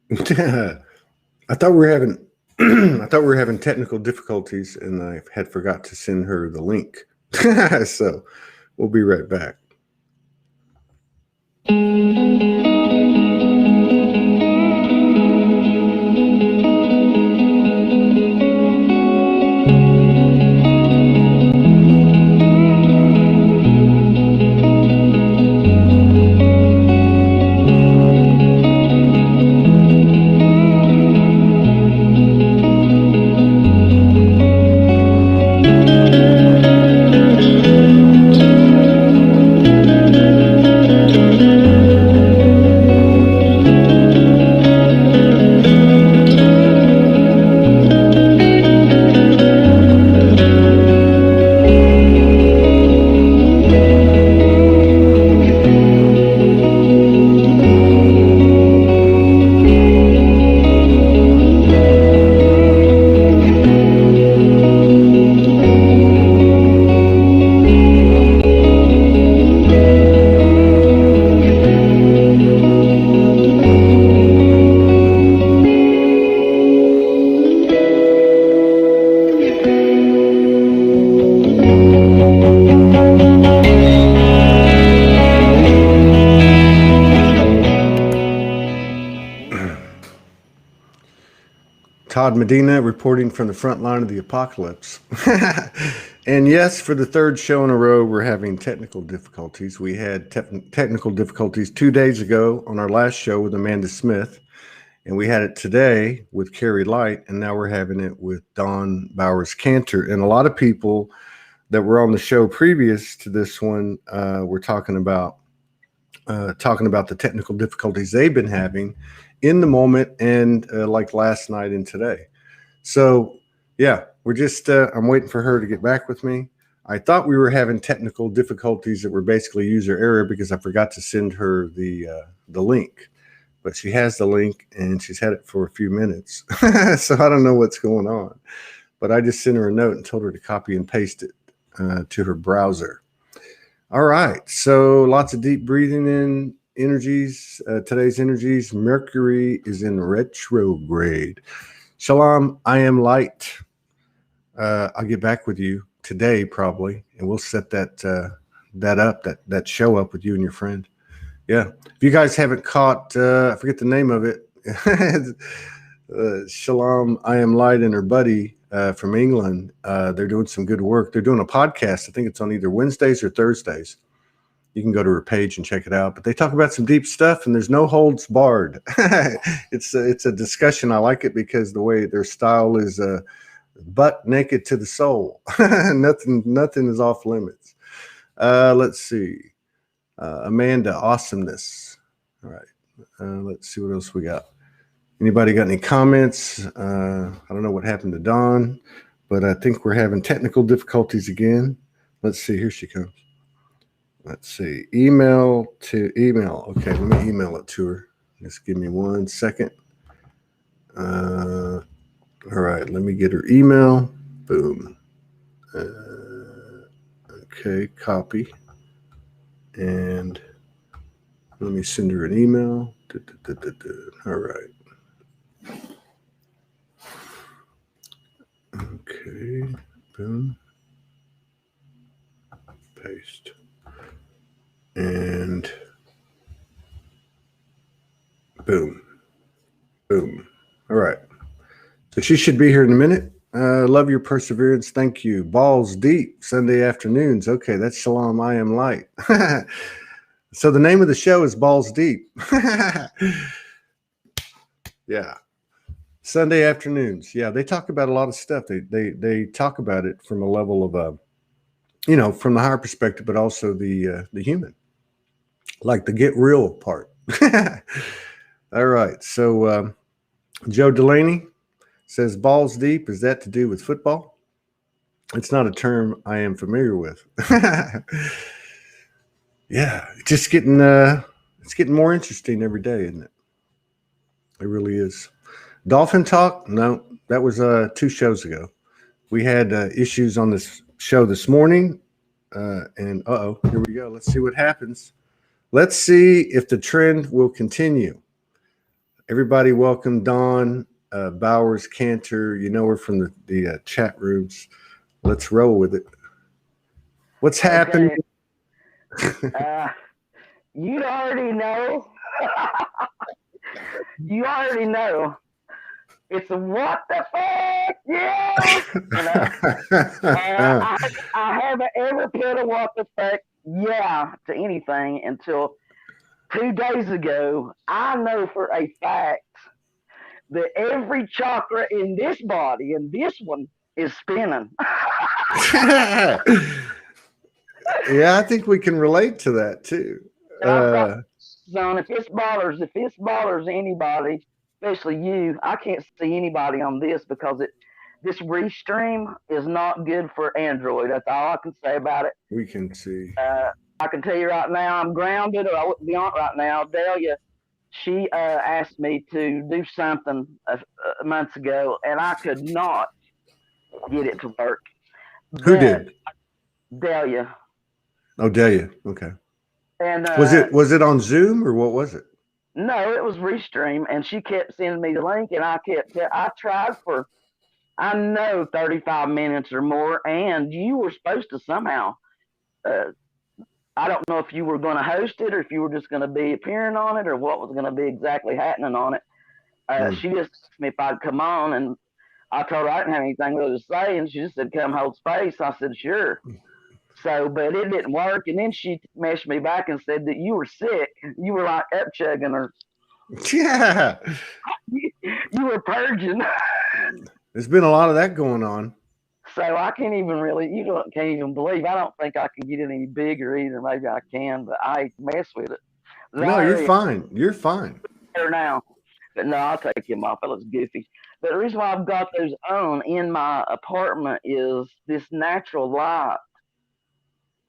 I thought we were having I thought we were having technical difficulties, and I had forgot to send her the link. So we'll be right back. Todd Medina reporting from the front line of the apocalypse. And yes, for the third show in a row, we're having technical difficulties. We had technical difficulties 2 days ago on our last show with Amanda Smith, and we had it today with Carrie Light, and now we're having it with Don Bowers Canter. And a lot of people that were on the show previous to this one were talking about the technical difficulties they've been having in the moment, and like last night and today. So yeah, we're just I'm waiting for her to get back with me. I thought we were having technical difficulties that were basically user error because I forgot to send her the link, but she has the link and she's had it for a few minutes. So I don't know what's going on, but I just sent her a note and told her to copy and paste it to her browser. All right, so lots of deep breathing in energies. Today's energies, Mercury is in retrograde. Shalom, I am light. I'll get back with you today probably, and we'll set that show up with you and your friend. Yeah, if you guys haven't caught, I forget the name of it. Shalom, I am light, and her buddy from England. They're doing some good work. They're doing a podcast. I think it's on either Wednesdays or Thursdays. You can go to her page and check it out. But they talk about some deep stuff, and there's no holds barred. It's a discussion. I like it because the way their style is butt naked to the soul. Nothing is off limits. Let's see. Amanda, awesomeness. All right. Let's see what else we got. Anybody got any comments? I don't know what happened to Dawn, but I think we're having technical difficulties again. Let's see. Here she comes. Let's see. Email to email. Okay, let me email it to her. Just give me 1 second. All right, let me get her email. Boom. Okay, copy. And let me send her an email. All right. Okay, boom. Paste. And boom. Boom. All right. So she should be here in a minute. Love your perseverance. Thank you. Balls deep, Sunday afternoons. Okay, that's Shalom, I am light. So the name of the show is Balls Deep. Yeah. Sunday afternoons. Yeah, they talk about a lot of stuff. They talk about it from a level of, from the higher perspective, but also the human, like the get real part. All right. So Joe Delaney says, balls deep. Is that to do with football? It's not a term I am familiar with. Yeah, it's getting more interesting every day, isn't it? It really is. Dolphin talk? No, that was 2 shows ago. We had issues on this show this morning, and here we go. Let's see what happens. Let's see if the trend will continue. Everybody, welcome Dawn Bowers, Canter. You know her from the chat rooms. Let's roll with it. What's happening? You already know. You already know. It's a what the fuck? Yeah. I haven't ever put a what the fuck yeah to anything until 2 days ago. I know for a fact that every chakra in this body and this one is spinning. Yeah, I think we can relate to that too. Son, if this bothers anybody, especially you, I can't see anybody on this because this restream is not good for Android. That's all I can say about it. We can see. I can tell you right now, I'm grounded, or I wouldn't be on it right now. Delia, she asked me to do something months ago, and I could not get it to work. Who did? Delia. Oh, Delia. Okay. And was it on Zoom or what was it? No, it was Restream, and she kept sending me the link, and I tried for, I know, 35 minutes or more, and you were supposed to somehow, I don't know if you were going to host it or if you were just going to be appearing on it or what was going to be exactly happening on it. She just asked me if I'd come on, and I told her I didn't have anything really to say, and she just said, come hold space. I said, sure. So, but it didn't work. And then she messaged me back and said that you were sick. You were like upchugging or. Yeah. You were purging. There's been a lot of that going on. So I can't even really, can't even believe. I don't think I can get it any bigger either. Maybe I can, but I mess with it. No, you're fine. You're fine. Better now. But no, I'll take him off. That looks goofy. But the reason why I've got those on in my apartment is this natural light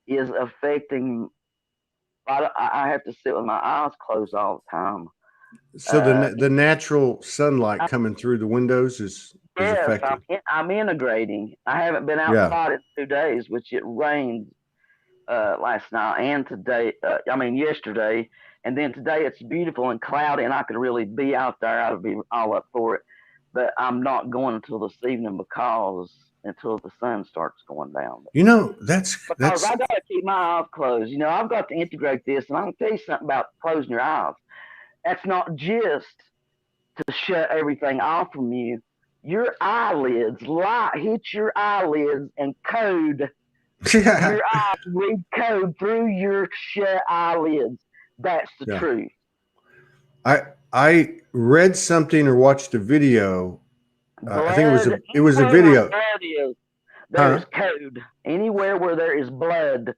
is affecting. I have to sit with my eyes closed all the time. So the natural sunlight coming through the windows is affecting. I'm integrating. I haven't been outside in 2 days, which it rained last night and today. Yesterday, and then today it's beautiful and cloudy, and I could really be out there. I'd be all up for it, but I'm not going until this evening until the sun starts going down. That's I gotta keep my eyes closed. I've got to integrate this, and I'm gonna tell you something about closing your eyes. That's not just to shut everything off from you. Your eyelids, light hits your eyelids and code. Your eyes read code through your shut eyelids. That's the truth. I read something or watched a video. I think it was a video. There is code. Anywhere where there is blood,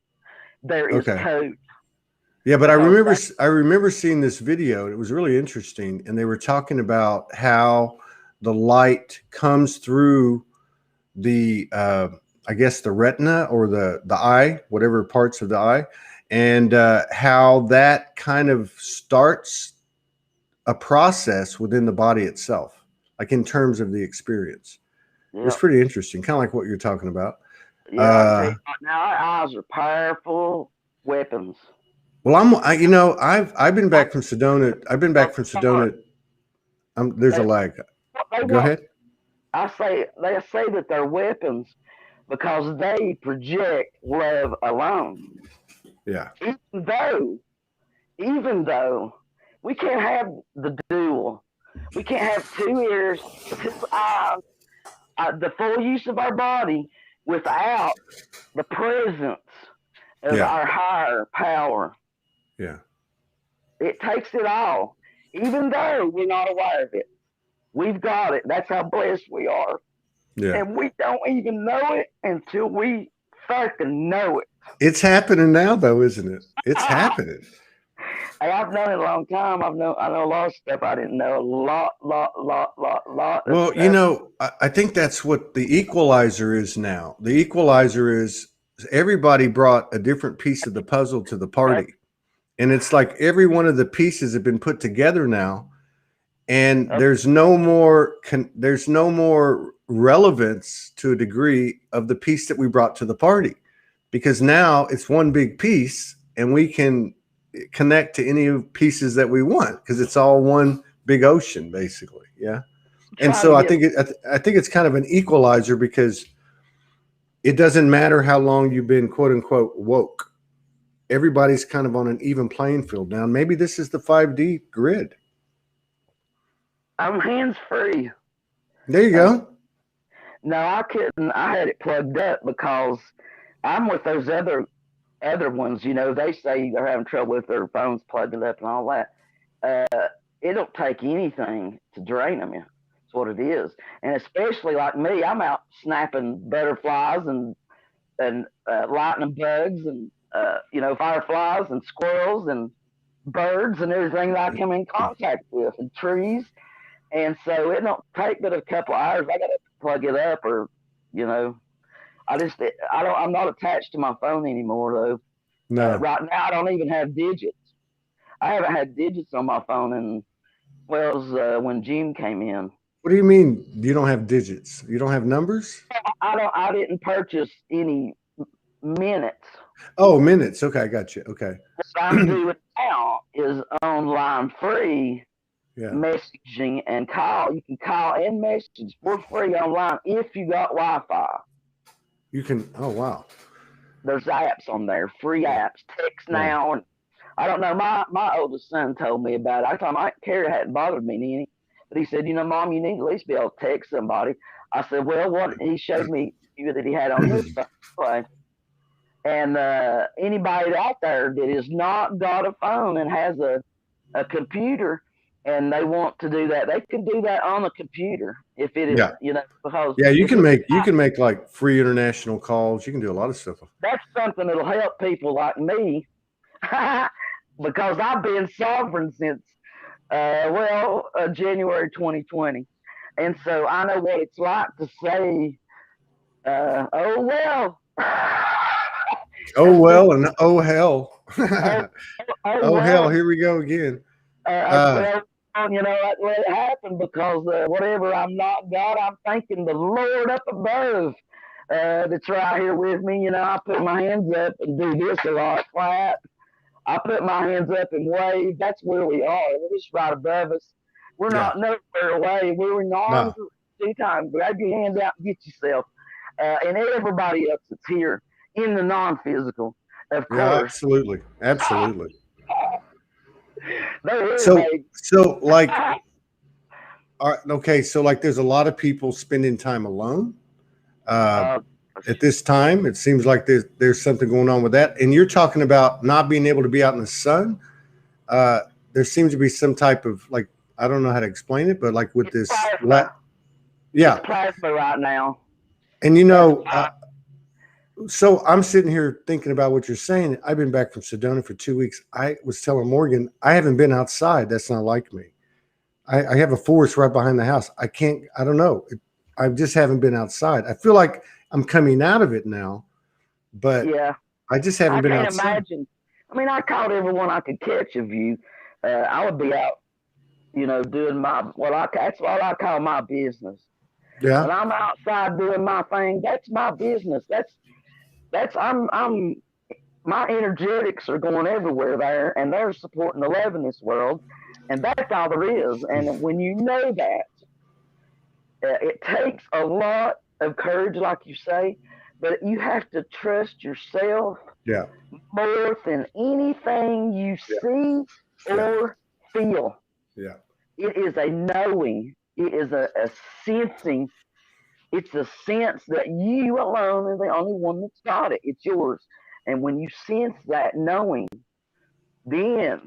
there is code. Yeah, but I remember seeing this video. And it was really interesting, and they were talking about how the light comes through the I guess the retina or the eye, whatever parts of the eye, and how that kind of starts a process within the body itself, like in terms of the experience. Yep. It's pretty interesting, kind of like what you're talking about. Yeah, now our eyes are powerful weapons. Well, I've been back from Sedona. I've been back from Sedona. There's a lag. Go ahead. They say that they're weapons because they project love alone. Yeah. Even though we can't have the dual, we can't have 2 ears, 2 eyes, the full use of our body without the presence of our higher power. Yeah. It takes it all, even though we're not aware of it. We've got it. That's how blessed we are. Yeah. And we don't even know it until we fucking know it. It's happening now, though, isn't it? It's happening. Hey, I've known it a long time. I know a lot of stuff I didn't know. A lot. Well, I think that's what the equalizer is now. The equalizer is everybody brought a different piece of the puzzle to the party. And it's like every one of the pieces have been put together now. And there's no more relevance to a degree of the piece that we brought to the party, because now it's one big piece and we can connect to any of pieces that we want because it's all one big ocean, basically. Yeah. And Trying so to I get think I think it's kind of an equalizer because it doesn't matter how long you've been quote unquote woke. Everybody's kind of on an even playing field now. Maybe this is the 5D grid. I'm hands free. There you go. No, I couldn't. I had it plugged up because I'm with those other ones. You know, they say they're having trouble with their phones plugging up and all that. It don't take anything to drain them. That's what it is. And especially like me, I'm out snapping butterflies and lightning bugs and you know, fireflies and squirrels and birds and everything that I come in contact with and trees. And so it don't take but a couple of hours. I got to plug it up, or you know, I don't. I'm not attached to my phone anymore though. No. Right now, I don't even have digits. I haven't had digits on my phone, and well, it was when June came in. What do you mean you don't have digits? You don't have numbers? I don't. I didn't purchase any minutes. Oh, minutes. Okay, I got you. Okay. What I'm doing now is online free Yeah. messaging and call. You can call and message for free online if you got Wi-Fi. You can. Oh, wow. There's apps on there, free apps. Text Wow. now, and I don't know. My oldest son told me about it. I told him Carrie hadn't bothered me any, but he said, you know, Mom, you need to at least be able to text somebody. I said, well, what? He showed me that he had on his phone. And anybody out there that has not got a phone and has a computer and they want to do that, they can do that on a computer if it is, Yeah. you know, because Yeah, if it's you can make like free international calls. You can do a lot of stuff. that's something that'll help people like me because I've been sovereign since January 2020, and so I know what it's like to say, "Oh well." Oh well, and oh hell. oh, oh Oh hell, well, here we go again. Uh well, you know, that let it happen because whatever I'm not God, I'm thanking the Lord up above that's right here with me. You know, I put my hands up and do this a lot, flat. I put my hands up and wave. That's where we are. We're just right above us. We're yeah. not nowhere away. We're in arms No. 2 times. Grab your hand out and get yourself. And everybody else that's here in the non-physical, of Yeah, course. absolutely. Absolutely. They're here, So baby. so like okay, so like there's a lot of people spending time alone. Uh uh, at this time, it seems like there's something going on with that. And you're talking about not being able to be out in the sun. Uh there seems to be some type of like I don't know how to explain it, but like with it's this plasma. It's yeah. plasma right now. And you That's know, so I'm sitting here thinking about what you're saying. I've been back from Sedona for 2 weeks. I was telling Morgan, I haven't been outside. That's not like me. I have a forest right behind the house. I don't know. I just haven't been outside. I feel like I'm coming out of it now, but yeah. I just haven't I been can't outside. imagine. I mean, I caught everyone I could catch of you. I would be out, you know, doing that's what I call my business. Yeah. When I'm outside doing my thing, that's my business. That's I'm my energetics are going everywhere there, and they're supporting the love in this world, and that's all there is. And when you know that, it takes a lot of courage, like you say, but you have to trust yourself Yeah. more than anything you Yeah. see Yeah. or feel. Yeah. It is a knowing, it is a sensing. It's a sense that you alone are the only one that's got it. It's yours. And when you sense that knowing, then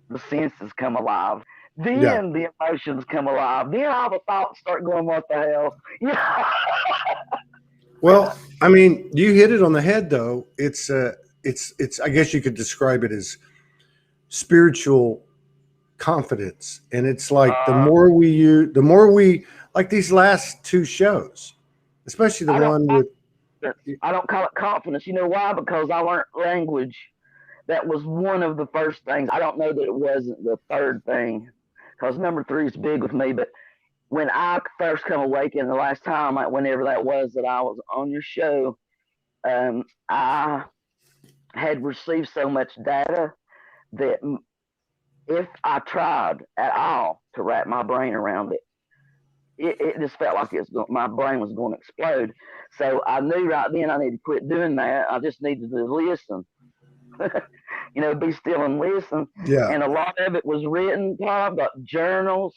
the senses come alive. Yeah. Then the emotions come alive. Then all the thoughts start going, what the hell? Yeah. Well, I mean, you hit it on the head though. It's I guess you could describe it as spiritual confidence. And it's like the more we like these last two shows, especially the I don't one with I don't call it confidence. You know why? Because I learned language. That was one of the first things. I don't know that it wasn't the third thing, because number three is big with me. But when I first come awakened the last time, whenever that was that I was on your show, I had received so much data that if I tried at all to wrap my brain around it, it just felt like my brain was going to explode. So I knew right then I needed to quit doing that. I just needed to listen, be still and listen. Yeah. And a lot of it was written, Todd, but journals.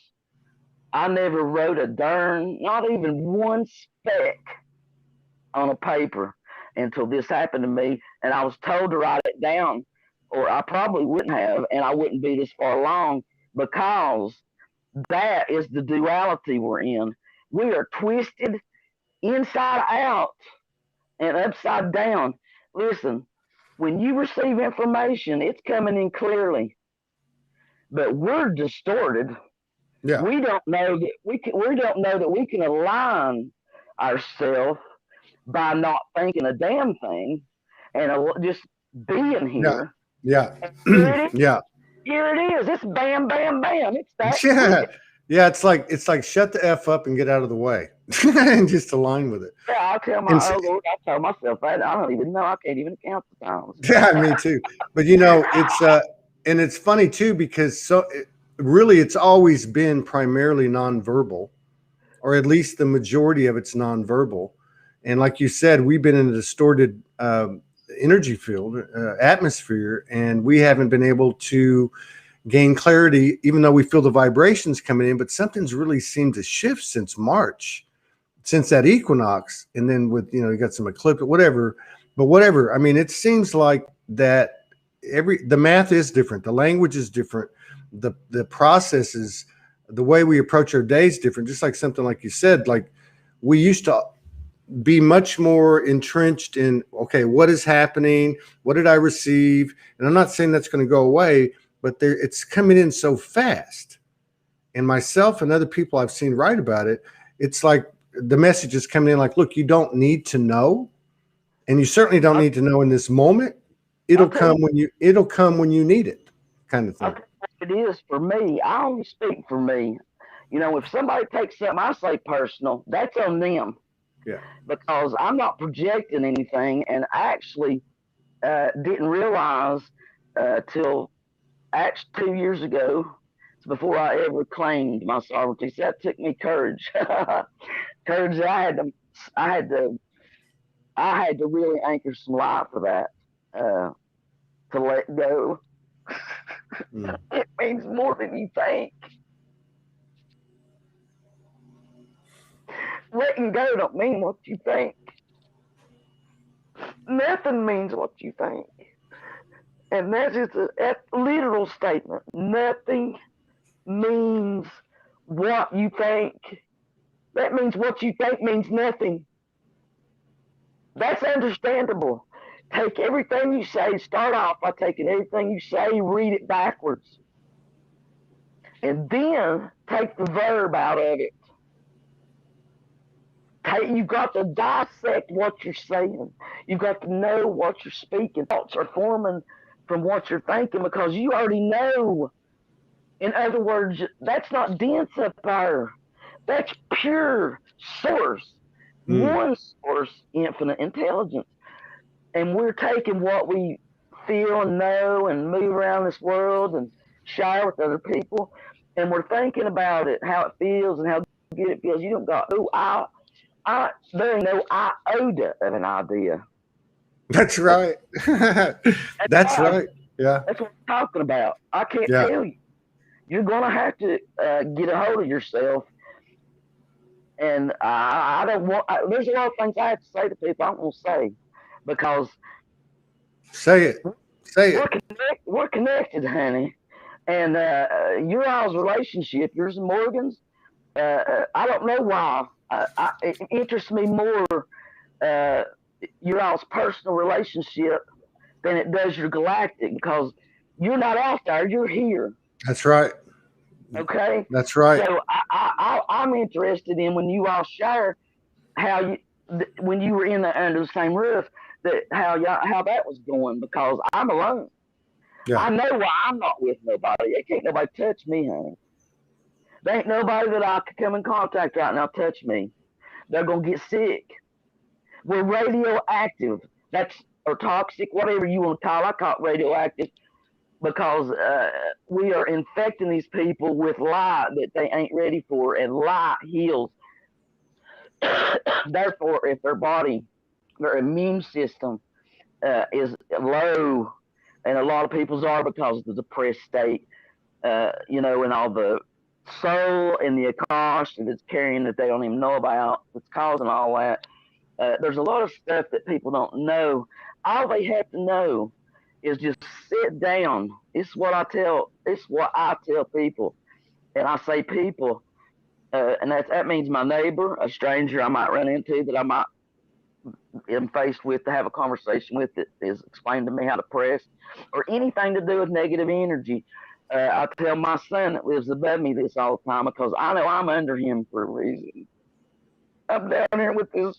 I never wrote a darn, not even one speck on a paper until this happened to me. And I was told to write it down, or I probably wouldn't have, and I wouldn't be this far along because that is the duality we're in. We are twisted inside out and upside down. Listen, when you receive information, it's coming in clearly, but we're distorted. Yeah. We don't know that we don't know that we can align ourselves by not thinking a damn thing and just being Yeah. here. Yeah. Here it is. Yeah. Here it is. It's bam, bam, bam. It's that Yeah. quick. Yeah. It's like shut the F up and get out of the way and just align with it. Yeah, I'll tell And I tell myself that. I don't even know. I can't even count the times. yeah, me too. But it's and it's funny too because really it's always been primarily nonverbal, or at least the majority of it's nonverbal. And like you said, we've been in a distorted energy field, atmosphere, and we haven't been able to gain clarity, even though we feel the vibrations coming in. But something's really seemed to shift since March, since that equinox, and then with you got some eclipse, whatever. But whatever, I mean, it seems like that the math is different, the language is different, the processes, the way we approach our days different. Just like something like you said, like we used to be much more entrenched in, okay, what is happening, what did I receive? And I'm not saying that's going to go away, but it's coming in so fast. And myself and other people I've seen write about it, it's like the message is coming in like, look, you don't need to know, and you certainly don't need to know in this moment. It'll come when you need it, kind of I'll thing. tell you what it is for me. I only speak for me. If somebody takes something I say personal, that's on them Yeah. because I'm not projecting anything, and I actually didn't realize till actually 2 years ago, before I ever claimed my sovereignty. So that took me courage, courage that I had to, I had to really anchor some life for that to let go. Mm. It means more than you think. Letting go don't mean what you think. Nothing means what you think. And that's just a literal statement. Nothing means what you think. That means what you think means nothing. That's understandable. Take everything you say, start off by taking everything you say, read it backwards. And then take the verb out of it. You've got to dissect what you're saying. You've got to know what you're speaking. Thoughts are forming from what you're thinking because you already know. In other words, that's not dense up there. That's pure source. Mm. One source, infinite intelligence. And we're taking what we feel and know and move around this world and share with other people. And we're thinking about it, how it feels and how good it feels. You don't got, there ain't no iota of an idea. That's right. That's That's right. right. Yeah. That's what I'm talking about. I can't Yeah. tell you. You're going to have to get a hold of yourself. And I don't want, there's a lot of things I have to say to people I won't say because Say it. Say we're, it. we're connected, honey. And your all's relationship, yours and Morgan's, I don't know why. It interests me more your all's personal relationship than it does your galactic because you're not out there, you're here. That's right. Okay. That's right. So I'm interested in when you all share how when you were under the same roof, how that was going because I'm alone. Yeah. I know why I'm not with nobody. It can't nobody touch me, honey. There ain't nobody that I could come in contact right now touch me. They're gonna get sick. We're radioactive. That's or toxic, whatever you want to call it. I call it radioactive. because we are infecting these people with light that they ain't ready for, and light heals. Therefore, if their immune system is low, and a lot of people's are because of the depressed state, and all the soul and the Akash that it's carrying that they don't even know about, that's causing all that. There's a lot of stuff that people don't know. All they have to know is just sit down. It's what I tell people, and I say people, and that means my neighbor, a stranger I might run into that I might am faced with to have a conversation with that is explained to me how to press, or anything to do with negative energy. I tell my son that lives above me this all the time because I know I'm under him for a reason. I'm down here with this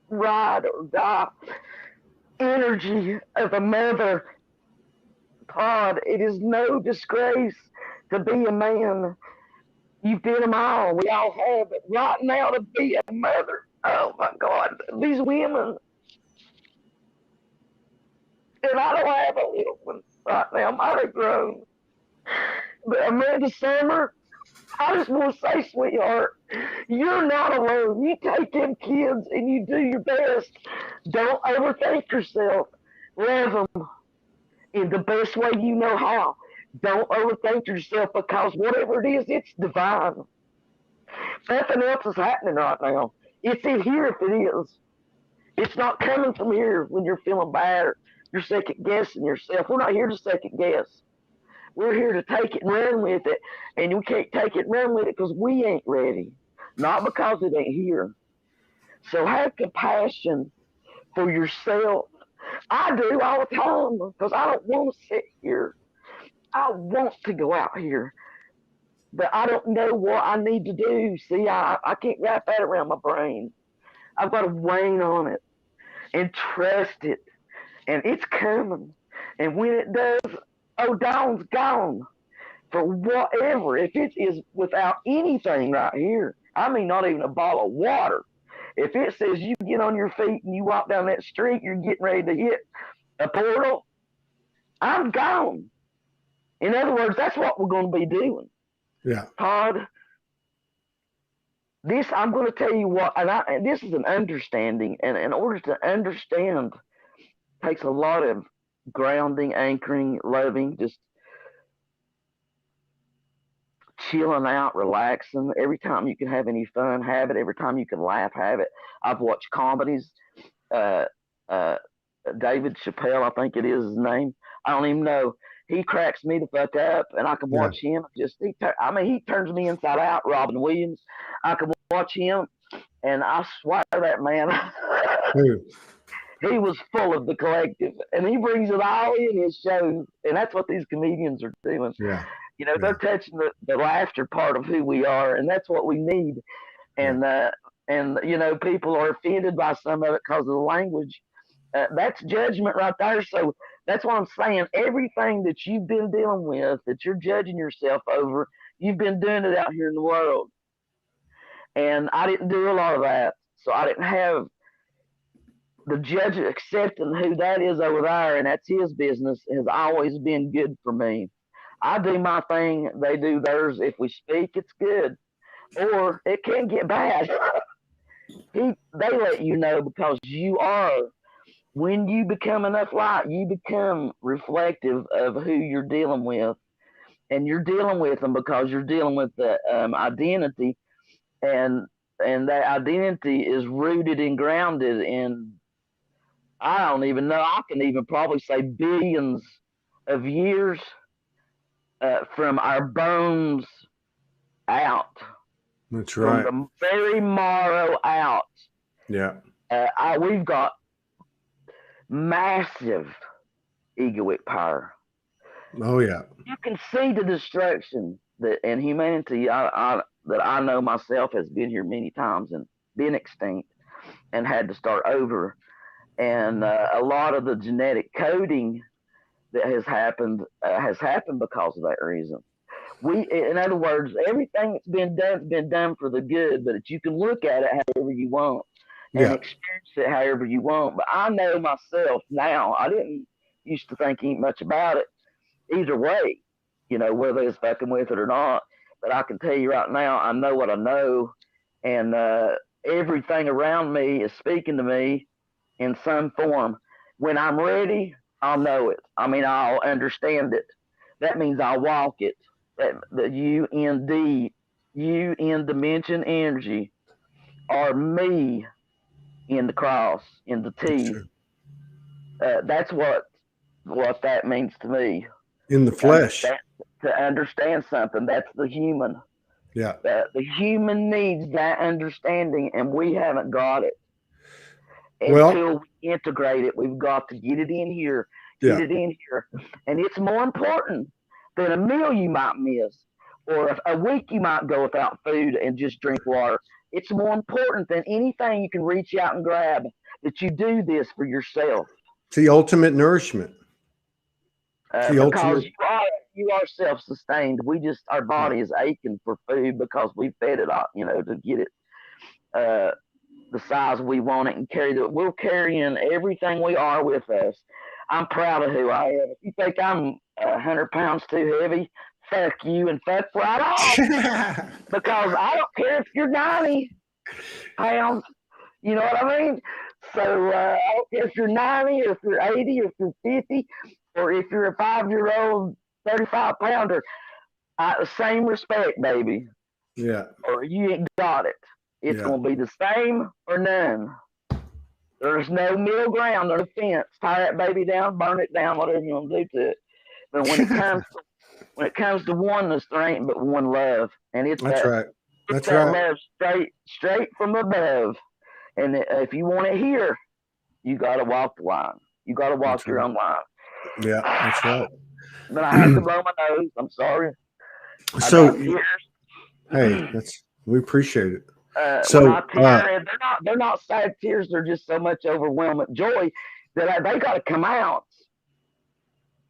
ride or die energy of a mother. Todd, it is no disgrace to be a man. You've been them all. We all have it. Right now, to be a mother. Oh my God, these women. And I don't have a little one right now. Mine are grown. But Amanda Summer, I just want to say, sweetheart, you're not alone. You take them kids and you do your best. Don't overthink yourself. Love them in the best way you know how. Don't overthink yourself, because whatever it is, it's divine. Nothing else is happening right now. It's in here if it is. It's not coming from here when you're feeling bad or you're second guessing yourself. We're not here to second guess. We're here to take it and run with it. And we can't take it and run with it because we ain't ready. Not because it ain't here. So have compassion for yourself. I do all the time because I don't want to sit here. I want to go out here, but I don't know what I need to do. See, I can't wrap that around my brain. I've got to wane on it and trust it, and it's coming. And when it does, dawn's gone for whatever. If it is without anything right here, I mean, not even a bottle of water. If it says you get on your feet and you walk down that street, you're getting ready to hit a portal, I'm gone. In other words, that's what we're going to be doing. Yeah. Todd, I'm going to tell you what, and this is an understanding, and in order to understand, takes a lot of grounding, anchoring, loving, just chilling out, relaxing. Every time you can have any fun, have it. Every time you can laugh, have it. I've watched comedies. David Chappelle, I think it is his name. I don't even know. He cracks me the fuck up, and I can watch him. He turns me inside out. Robin Williams, I can watch him, and I swear that man, he was full of the collective, and he brings it all in his shows, and that's what these comedians are doing. Yeah. They're touching the laughter part of who we are, and that's what we need. And people are offended by some of it because of the language. That's judgment right there. So that's what I'm saying. Everything that you've been dealing with, that you're judging yourself over, you've been doing it out here in the world. And I didn't do a lot of that. So I didn't have the judge accepting who that is over there, and that's his business, has always been good for me. I do my thing, they do theirs. If we speak, it's good. Or it can get bad. They let you know, because you are. When you become enough light, you become reflective of who you're dealing with. And you're dealing with them because you're dealing with the identity. And that identity is rooted and grounded in, I don't even know, I can even probably say billions of years from our bones out. That's right. From the very marrow out. Yeah. We've got massive egoic power. Oh yeah. You can see the destruction that in humanity that I know myself has been here many times and been extinct and had to start over. And a lot of the genetic coding that has happened because of that reason. In other words, everything that's been done has been done for the good, but you can look at it however you want. and Yeah. experience it however you want. But I know myself now. I didn't used to think much about it either way, whether it's fucking with it or not. But I can tell you right now, I know what I know, and everything around me is speaking to me in some form. When I'm ready, I'll know it. I mean, I'll understand it. That means I'll walk it. That the UN dimension energy, are me in the cross, in the That's T. true. That's what that means to me. In the To flesh. understand something. That's the human. Yeah. The human needs that understanding, and we haven't got it Well, until we integrate it. We've got to get it in here, get yeah. it in here, and it's more important than a meal you might miss, or a week you might go without food and just drink water. It's more important than anything you can reach out and grab, that you do this for yourself. It's the ultimate nourishment. It's the Because ultimate. you are self-sustained. Our Yeah. body is aching for food because we fed it out, to get it uh, the size we want it, and we're carrying everything we are with us. I'm proud of who I am. If you think I'm 100 pounds too heavy, fuck you and fuck right off. Because I don't care if you're 90 pounds. You know what I mean? So I don't care if you're 90 or if you're 80 or if you're 50 or if you're a 5-year-old 35 pounder. Same respect, baby. Yeah. Or you ain't got it. It's Yeah. going to be the same or none. There's no middle ground or fence. Tie that baby down, burn it down, whatever you want to do to it. But when it comes to oneness, there ain't but one love, and it's That's right. it's That's that right. love straight from above. And if you want it here, you got to walk the line. You got to walk That's your right. own line. Yeah, that's right. But I had to blow my nose. I'm sorry. I So, got tears. hey, we appreciate it. When I So, tear, they're not sad tears. They're just so much overwhelming joy that they got to come out.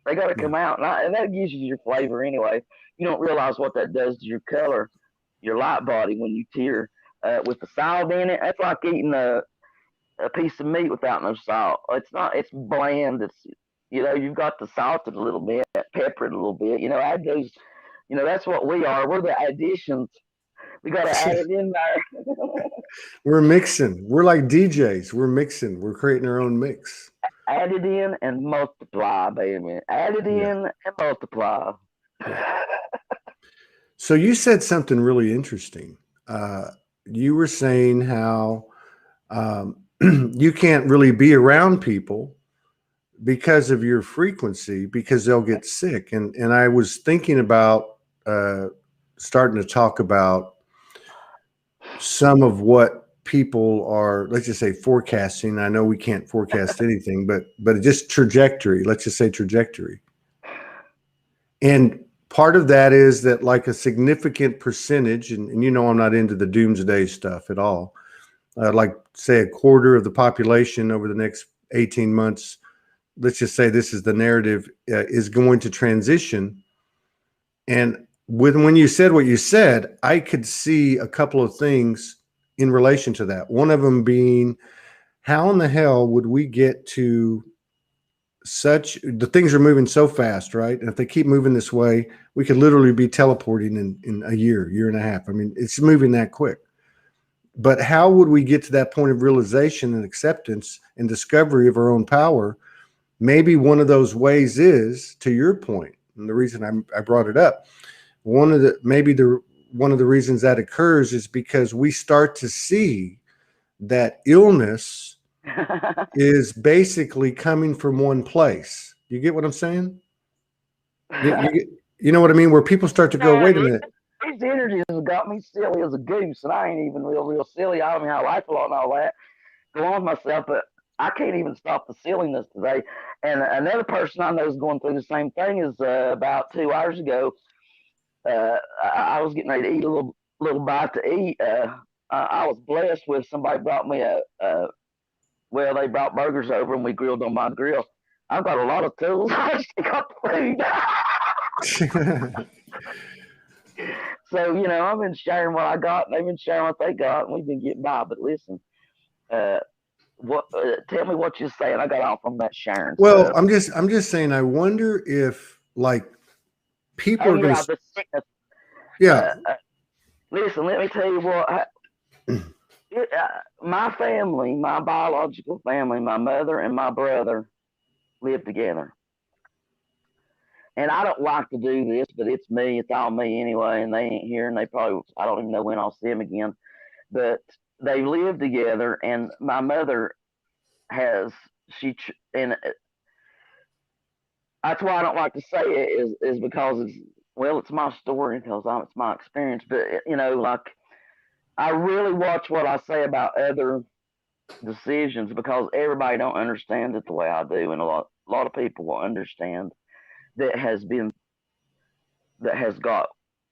They got to yeah, come out, and that gives you your flavor anyway. You don't realize what that does to your color, your light body when you tear with the salt in it. That's like eating a piece of meat without no salt. It's not. It's bland. It's you've got to salt it a little bit, pepper it a little bit. Add those. That's what we are. We're the additions. We got to add it in there. we're mixing. We're like DJs. We're mixing. We're creating our own mix. Add it in and multiply, baby. Add it Yeah, in and multiply. yeah. So you said something really interesting. You were saying how you can't really be around people because of your frequency because they'll get sick. And I was thinking about starting to talk about some of what people are, let's just say, forecasting. I know we can't forecast anything, but just trajectory. Let's just say trajectory. And part of that is that like a significant percentage, and I'm not into the doomsday stuff at all. Like say a quarter of the population over the next 18 months, let's just say this is the narrative, is going to transition. And when you said what you said, I could see a couple of things in relation to that. One of them being, how in the hell would we get to the things are moving so fast, right? And if they keep moving this way, we could literally be teleporting in a year and a half. I mean, it's moving that quick. But how would we get to that point of realization and acceptance and discovery of our own power? Maybe one of those ways is, to your point, and the reason I brought it up, one of the reasons that occurs is because we start to see that illness is basically coming from one place. You get what I'm saying? You know what I mean? Where people start to go, wait a minute. These energies have got me silly as a goose, and I ain't even real silly. I mean, I like a lot and all that. Go on with myself, but I can't even stop the silliness today. And another person I know is going through the same thing. Is about 2 hours ago, I was getting ready to eat a little bite to eat. I was blessed with somebody brought me well, they brought burgers over and we grilled on my grill. I've got a lot of tools. I stick up food. So, I've been sharing what I got and they've been sharing what they got and we've been getting by. But listen, What? Tell me what you're saying. I got off on that sharing Well, stuff. I'm just saying, I wonder if like people Oh are going yeah, to, the sickness. yeah, Uh, uh, Listen, let me tell you what. My family, my biological family, my mother and my brother live together. And I don't like to do this, but it's me. It's all me anyway. And they ain't here, and they probably, I don't even know when I'll see them again. But they live together, and my mother has, and that's why I don't like to say it is because it's my story because it's my experience. But, like, I really watch what I say about other decisions because everybody don't understand it the way I do. And a lot of people will understand that has been that has got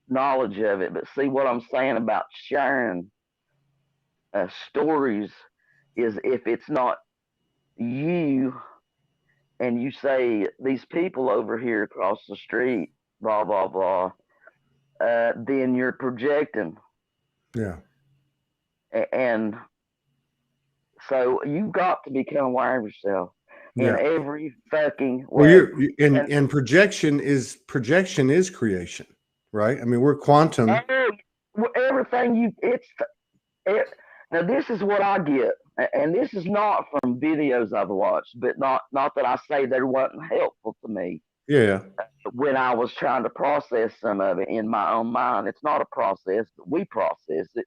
knowledge of it. But see what I'm saying about sharing stories is if it's not you and you say these people over here across the street, blah blah blah, then you're projecting, yeah, and so you got to become aware of yourself in yeah. every fucking Well, way. and projection is creation, right? I mean, we're quantum. And everything it, now this is what I get, and this is not from videos I've watched, but not that I say they wasn't helpful to me Yeah, when I was trying to process some of it in my own mind. It's not a process, but we process it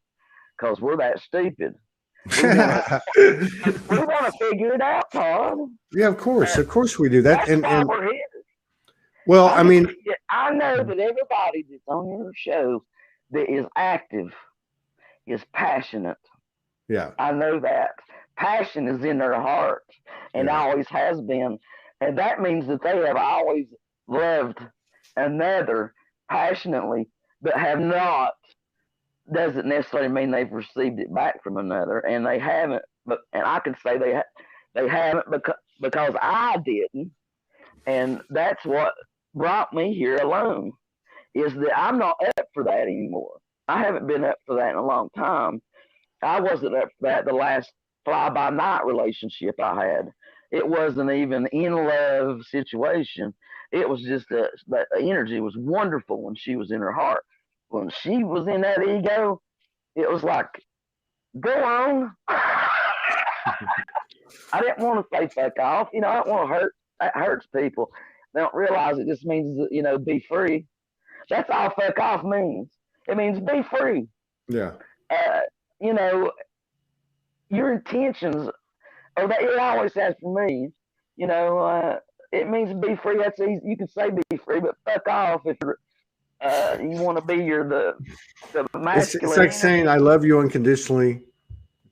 because we're that stupid. We want to we want to figure it out, Todd. yeah. Of course we do that. That's why And we're here. well, I I can mean, tell you, I know that everybody that's on your show that is active is passionate. yeah, I know that. Passion is in their heart and yeah, always has been. And that means that they have always loved another passionately, but have not, doesn't necessarily mean they've received it back from another. And they haven't, and I can say they haven't because I didn't. And that's what brought me here alone is that I'm not up for that anymore. I haven't been up for that in a long time. I wasn't up for that the last fly by night relationship I had. It wasn't even in love situation. It was just that energy was wonderful when she was in her heart. When she was in that ego, it was like, go on. I didn't want to say fuck off. I don't want to hurt. That hurts people. They don't realize it just means, be free. That's all fuck off means. It means be free. yeah. Uh, you know, your intentions, or that it always has for me, it means be free. That's easy. You can say be free, but fuck off if you want to be the It's masculine like saying energy. I love you unconditionally.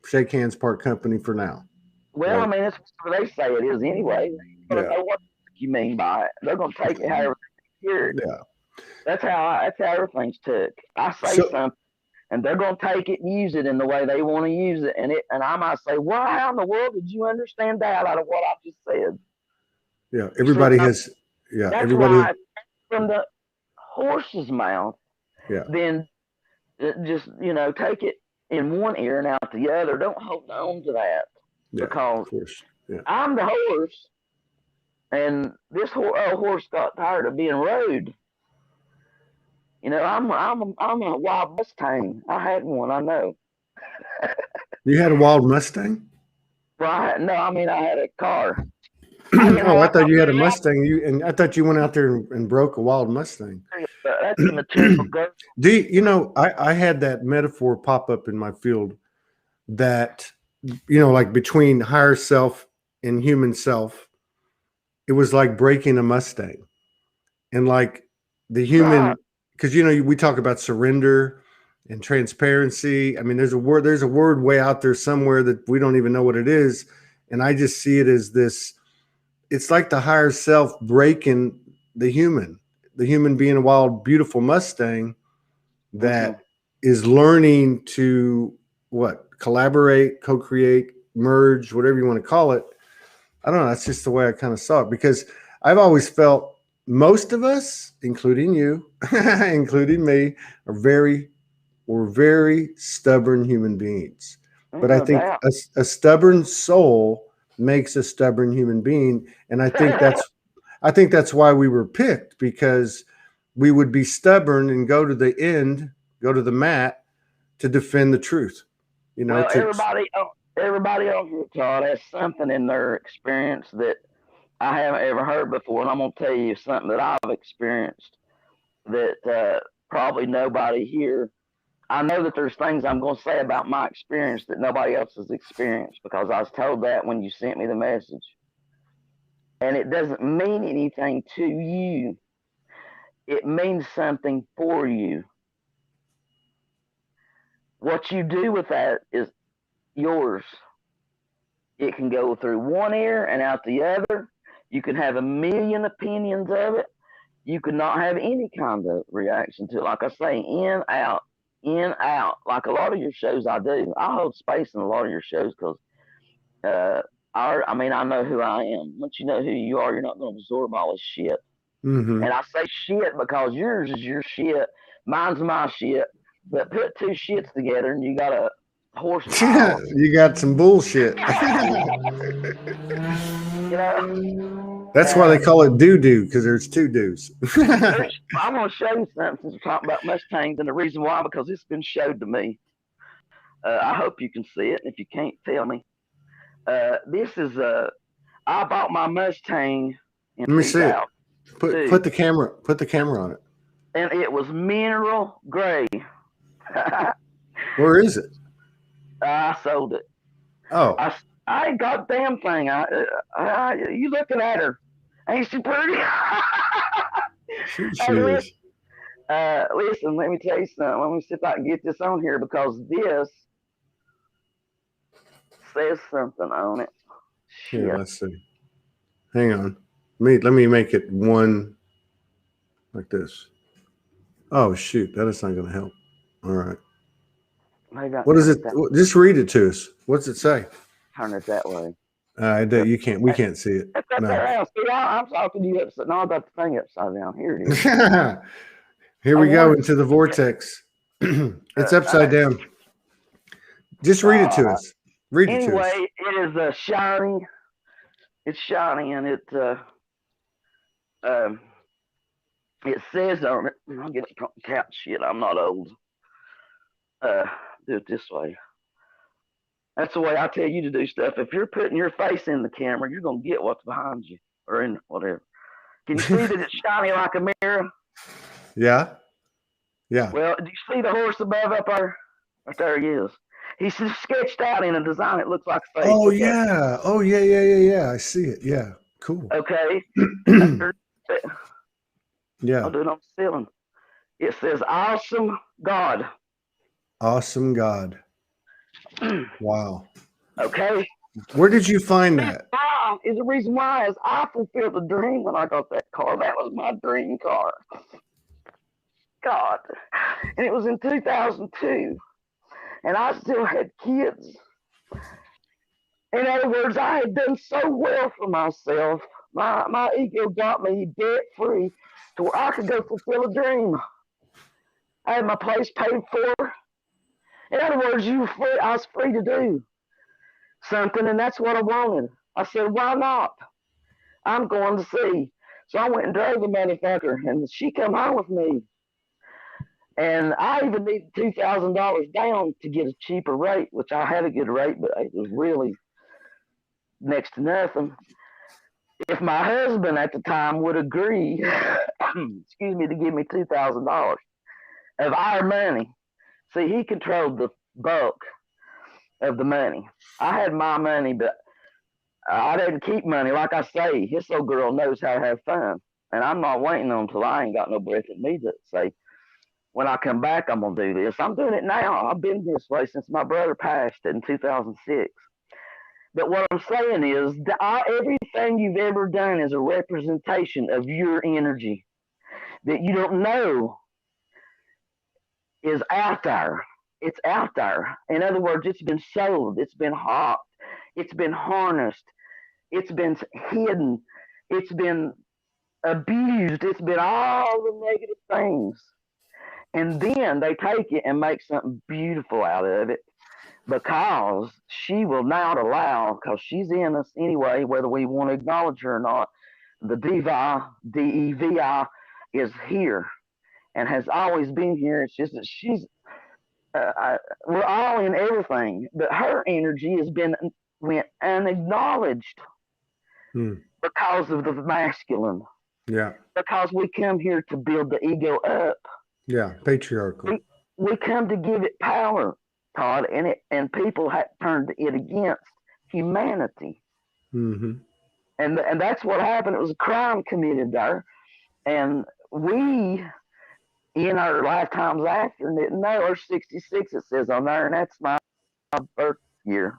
Shake hands, part company for now. Well, I Right? mean, that's what they say it is anyway. They're going to Yeah, know what you mean by it. They're going to take it however they hear it. yeah. That's how everything's took. I say So something, and they're going to take it and use it in the way they want to use it, and I might say, well, how in the world did you understand that out of what I just said? yeah, You see everybody what I'm? has. Yeah, That's everybody. why from the horse's mouth, Yeah, then just take it in one ear and out the other. Don't hold on to that yeah. because Of course. Yeah. I'm the horse, and this horse got tired of being rode. I'm a wild Mustang. I had one. I know. You had a wild Mustang. Well, no, I mean I had a car. I didn't Oh, I have thought no you had a Mustang. I thought you went out there and broke a wild Mustang. material, but that's the material growth. I had that metaphor pop up in my field that, like between higher self and human self, it was like breaking a Mustang. And like the Right. human, because, we talk about surrender and transparency. I mean, there's a word way out there somewhere that we don't even know what it is. And I just see it as this, it's like the higher self breaking the human being a wild, beautiful Mustang Mm-hmm. that is learning to collaborate, co-create, merge, whatever you want to call it. I don't know. That's just the way I kind of saw it because I've always felt most of us, including you, including me, we're very stubborn human beings. But I No think doubt. a stubborn soul makes a stubborn human being, and I think that's why we were picked, because we would be stubborn and go to the end, go to the mat to defend the truth. You know, Well, to everybody else, Todd, has something in their experience that I haven't ever heard before, and I'm gonna tell you something that I've experienced that probably nobody here. I know that there's things I'm going to say about my experience that nobody else has experienced because I was told that when you sent me the message. And it doesn't mean anything to you, it means something for you. What you do with that is yours. It can go through one ear and out the other. You can have a million opinions of it. You could not have any kind of reaction to it. Like I say, in, out. Like a lot of your shows I do. I hold space in a lot of your shows because I mean, I know who I am. Once you know who you are, you're not going to absorb all this shit. mm-hmm. And I say shit because yours is your shit, mine's my shit. But put two shits together and you got a horse pile. You got some bullshit. You know, That's why they call it doo doo, because there's two doos. I'm going to show you something since we're talking about Mustangs, and the reason why because it's been showed to me. I hope you can see it. If you can't, tell me. This is I bought my Mustang in Let me see it. 2002, Put the camera on it. and it was mineral gray. Where is it? I sold it. Oh, I ain't got a damn thing. You looking at her? Ain't she pretty? she Hey, is. listen, let me tell you something. Let me see if I can get this on here because this says something on it. Here, Shit. let's see. Hang on. Let me make it one like this. Oh shoot, that is not going to help. All right. Maybe I What is turn it? it that, Just read it to us. What's it say? turn it that way. You can't. We can't see it. It's upside No. down. See, I'm talking to you upside. No, I got the thing upside down. Here it is. Here I we go wanted into the vortex. It's upside to. down. Just read it to us. Read it to us. Anyway, it is shiny. It's shiny, and um, it says on it. I'll get it from the couch. Shit, I'm not old. Do it this way. That's the way I tell you to do stuff. If you're putting your face in the camera, you're gonna get what's behind you or in whatever. Can you see that it's shiny like a mirror? Yeah. Yeah. Well, do you see the horse above up there? Right there he is. He's sketched out in a design. It looks like a face. Oh Look at it. yeah. Oh yeah. Yeah. Yeah. Yeah. I see it. Yeah. Cool. Okay. Yeah. I'll do it on the ceiling. It says awesome God. Awesome God. Wow. Okay. Where did you find that? Why is the reason why is I fulfilled a dream when I got that car. That was my dream car. God. And it was in 2002. And I still had kids. In other words, I had done so well for myself. My ego got me debt free to where I could go fulfill a dream. I had my place paid for. In other words, I was free to do something, and that's what I wanted. I said, why not? I'm going to see. So I went and drove the manufacturer, and she come home with me. And I even needed $2,000 down to get a cheaper rate, which I had a good rate, but it was really next to nothing. If my husband at the time would agree, excuse me, to give me $2,000 of our money, see, he controlled the bulk of the money. I had my money, but I didn't keep money. Like I say, this old girl knows how to have fun, and I'm not waiting until I ain't got no breath in me to say, when I come back, I'm going to do this. I'm doing it now. I've been this way since my brother passed in 2006. But what I'm saying is, everything you've ever done is a representation of your energy that you don't know is out there. It's out there. In other words, it's been sold, it's been hawked, it's been harnessed, it's been hidden, it's been abused, it's been all the negative things. And then they take it and make something beautiful out of it. because she will not allow, because she's in us anyway, whether we want to acknowledge her or not. The diva, DEVI, is here and has always been here. It's just that we're all in everything, but her energy went unacknowledged because of the masculine. Yeah. Because we come here to build the ego up. Yeah. Patriarchal. We come to give it power, Todd, and people have turned it against humanity. Mm-hmm. And that's what happened. It was a crime committed there. And we, in our lifetimes after, didn't know. Or 66, it says on there, and that's my birth year.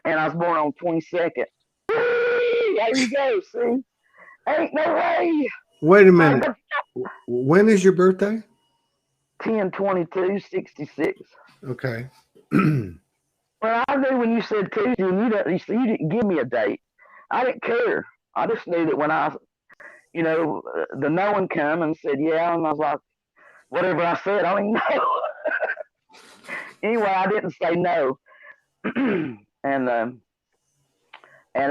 And I was born on 22nd. There you go, see? Ain't no way. Wait a minute. When is your birthday? 10/22/66. Okay. Well, I knew when you said Tuesday, and you didn't give me a date. I didn't care. I just knew that when the knowing come and said, yeah, and I was like, whatever I said, I don't even know. Anyway, I didn't say no. And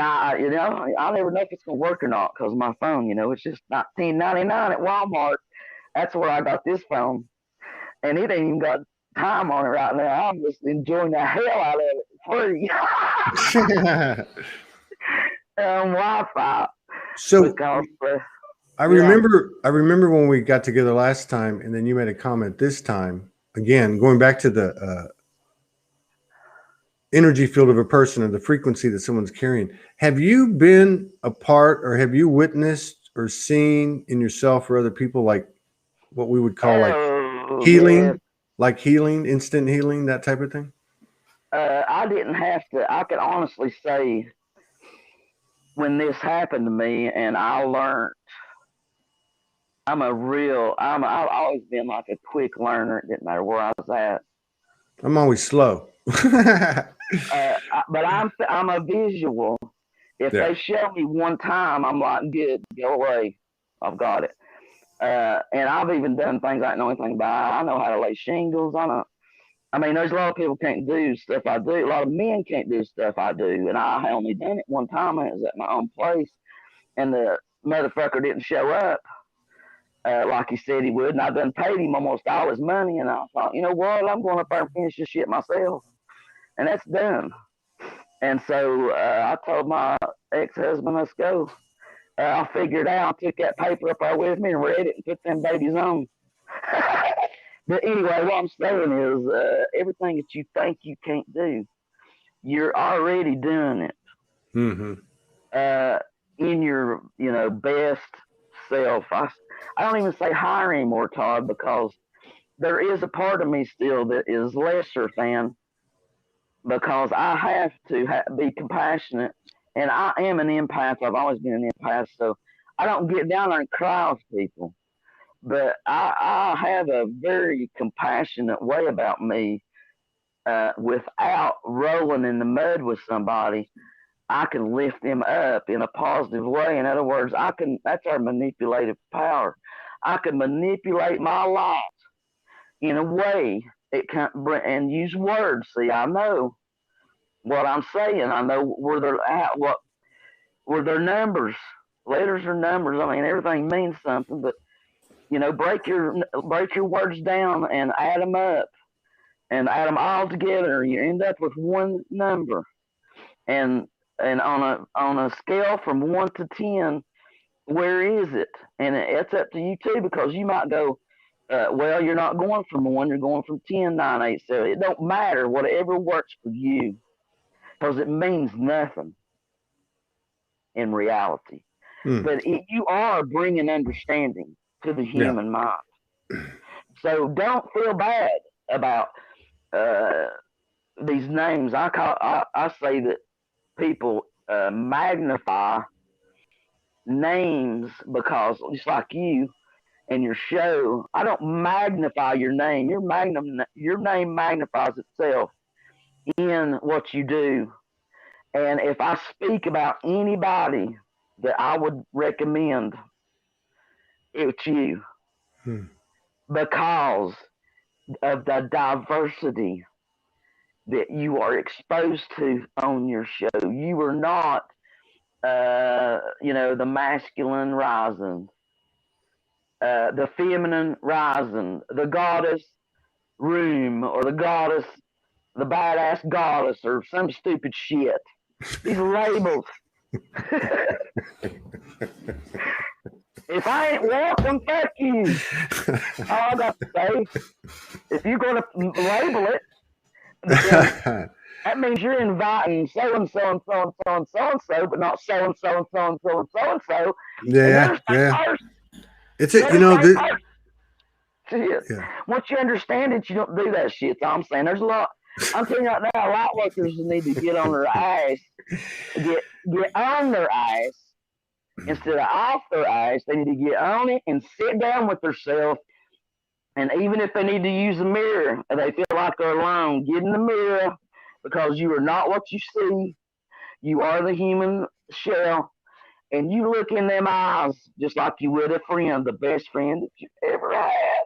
I never know if it's going to work or not because my phone, it's just $19.99 at Walmart. That's where I got this phone. And it ain't even got time on it right now. I'm just enjoying the hell out of it free. Wi-Fi. So because, I remember when we got together last time, and then you made a comment this time. Again, going back to the energy field of a person or the frequency that someone's carrying. Have you been a part, or have you witnessed or seen in yourself or other people, like what we would call healing, yeah. like healing, instant healing, that type of thing? I didn't have to. I can honestly say when this happened to me, and I learned, I've always been like a quick learner. It didn't matter where I was at. I'm always slow. But I'm a visual. If they show me one time, I'm like, good, go away. I've got it. And I've even done things I don't know anything about. I know how to lay shingles. There's a lot of people can't do stuff I do. A lot of men can't do stuff I do. And I only done it one time, and it was at my own place. And the motherfucker didn't show up like he said he would. And I done paid him almost all his money. And I thought, you know what? I'm going up there and finish this shit myself. And that's done. And so I told my ex-husband, let's go. I figured out, took that paper up there with me and read it and put them babies on. But anyway, what I'm saying is everything that you think you can't do, you're already doing it. Mm-hmm. In your, best self. I don't even say higher anymore, Todd, because there is a part of me still that is lesser than, because I have to be compassionate, and I am an empath. I've always been an empath, so I don't get down there and cry with people. But I have a very compassionate way about me. Without rolling in the mud with somebody, I can lift them up in a positive way. In other words, that's our manipulative power. I can manipulate my life in a way it can and use words. See, I know what I'm saying. I know where they're at, where their numbers. Letters are numbers. Everything means something, but break your words down and add them up and add them all together. You end up with one number. And on a scale from 1 to 10, where is it? And it's up to you too, because you might go, well, you're not going from 1, you're going from 10, 9, 8, 7. It don't matter, whatever works for you, because it means nothing in reality. But you are bringing understanding to the human mind. So don't feel bad about these names. I say that people magnify names, because just like you and your show, I don't magnify your name. Your name magnifies itself in what you do. And if I speak about anybody that I would recommend, it's you. Because of the diversity that you are exposed to on your show. You are not, the masculine rising, the feminine rising, the goddess room, or the badass goddess, or some stupid shit. These labels. If I ain't welcome, fuck you. All I got to say, if you're going to label it, then that means you're inviting so and so and so and so and so and so, but not so and so and so and so and so and so. Yeah, yeah. It's a, Shit. yeah. Once you understand it, you don't do that shit. That's all I'm saying. There's a lot. I'm telling you right now, light workers need to get on their ass, get on their ass instead of off their ass. They need to get on it and sit down with themselves. And even if they need to use a mirror, and they feel like they're alone, get in the mirror, because you are not what you see. You are the human shell, and you look in them eyes just like you would a friend, the best friend that you ever had.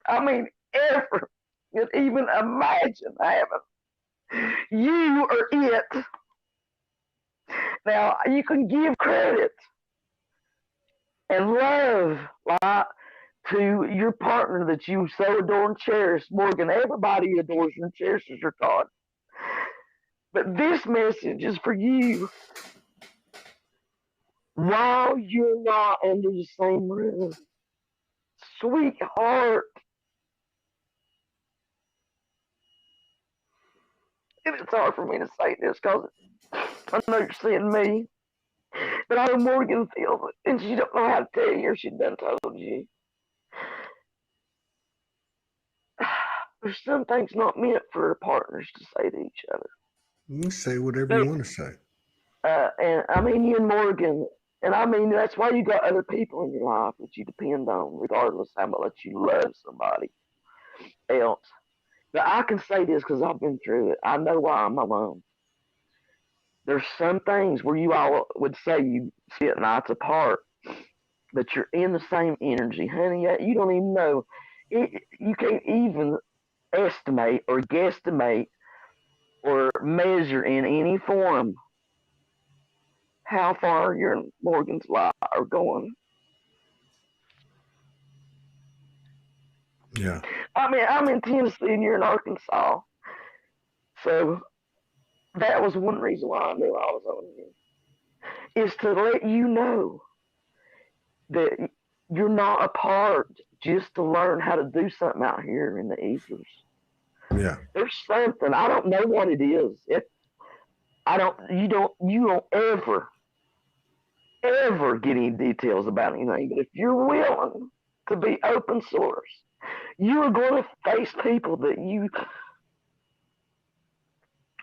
I mean, ever. You could even imagine having. You are it. Now, you can give credit and love, like, to your partner that you so adore and cherish. Morgan, everybody adores and cherishes your Todd. But this message is for you. While you're not under the same roof, sweetheart, and it's hard for me to say this because I know you're seeing me, but I know Morgan feels it, and she don't know how to tell you, or she done told you. There's some things not meant for partners to say to each other. You say whatever you want to say. And I mean, you and Morgan, and I mean, that's why you got other people in your life that you depend on, regardless how much you love somebody else. But I can say this because I've been through it. I know why I'm alone. There's some things where you all would say you sit nights apart, but you're in the same energy. Honey, you don't even know. You can't even estimate or guesstimate or measure in any form how far you and Morgan's life are going. Yeah. I mean, I'm in Tennessee and you're in Arkansas. So that was one reason why I knew I was on you, is to let you know that you're not apart just to learn how to do something out here in the ethers. Yeah. There's something. I don't know what it is. You don't ever get any details about anything. But if you're willing to be open source, you are going to face people that you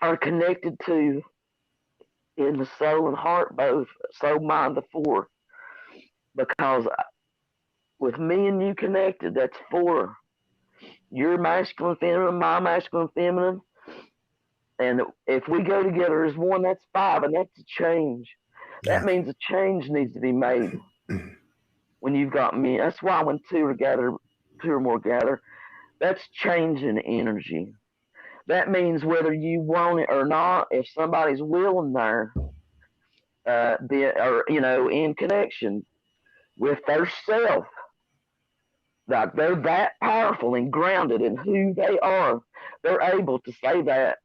are connected to in the soul and heart, both soul, mind, the four. Because with me and you connected, that's four. Your masculine, feminine, my masculine, feminine. And if we go together as one, that's five, and that's a change. That Yeah. means a change needs to be made when you've got me. That's why when two or more gather, that's changing energy. That means whether you want it or not, if somebody's willing there, in connection with their self, like they're that powerful and grounded in who they are, they're able to say that,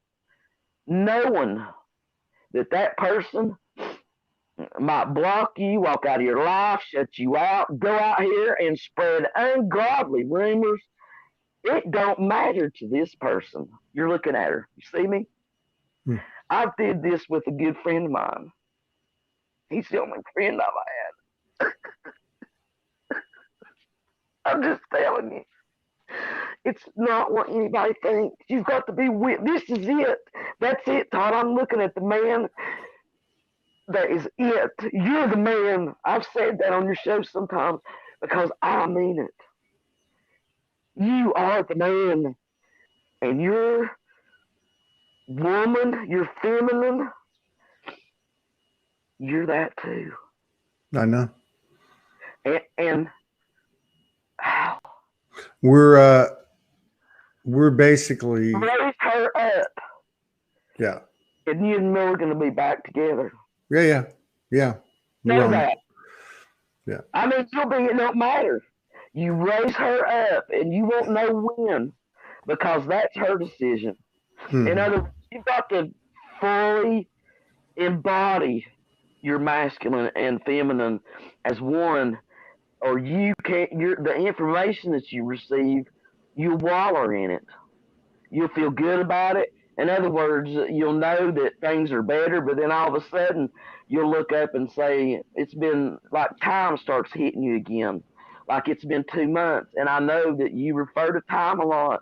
knowing that that person might block you, walk out of your life, shut you out, go out here and spread ungodly rumors. It don't matter to this person. You're looking at her. You see me? Hmm. I did this with a good friend of mine. He's the only friend I've had. I'm just telling you. It's not what anybody thinks. You've got to be with. This is it. That's it, Todd. I'm looking at the man. That is it. You're the man. I've said that on your show sometimes because I mean it. You are the man. And you're woman, you're feminine. You're that too. I know. And how? We're we're basically, Raise her up, yeah, and you and me are going to be back together. yeah. You're Know right. that. Yeah. I mean, it don't matter. You raise her up, and you won't know when, because that's her decision. In Hmm. other words, you've got to fully embody your masculine and feminine as one, or you can't. The information that you receive, you wallow in it. You'll feel good about it. In other words, you'll know that things are better, but then all of a sudden you'll look up and say, it's been like time starts hitting you again. Like it's been 2 months. And I know that you refer to time a lot.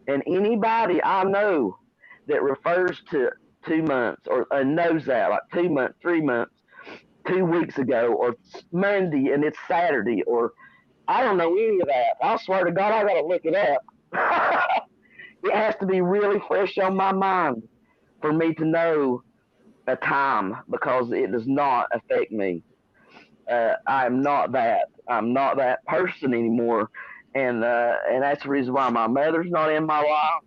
And anybody I know that refers to 2 months or knows that, like 2 months, 3 months, 2 weeks ago, or Monday and it's Saturday, or I don't know any of that. I swear to God, I got to look it up. It has to be really fresh on my mind for me to know a time, because it does not affect me. I'm not that. I'm not that person anymore, and that's the reason why my mother's not in my life.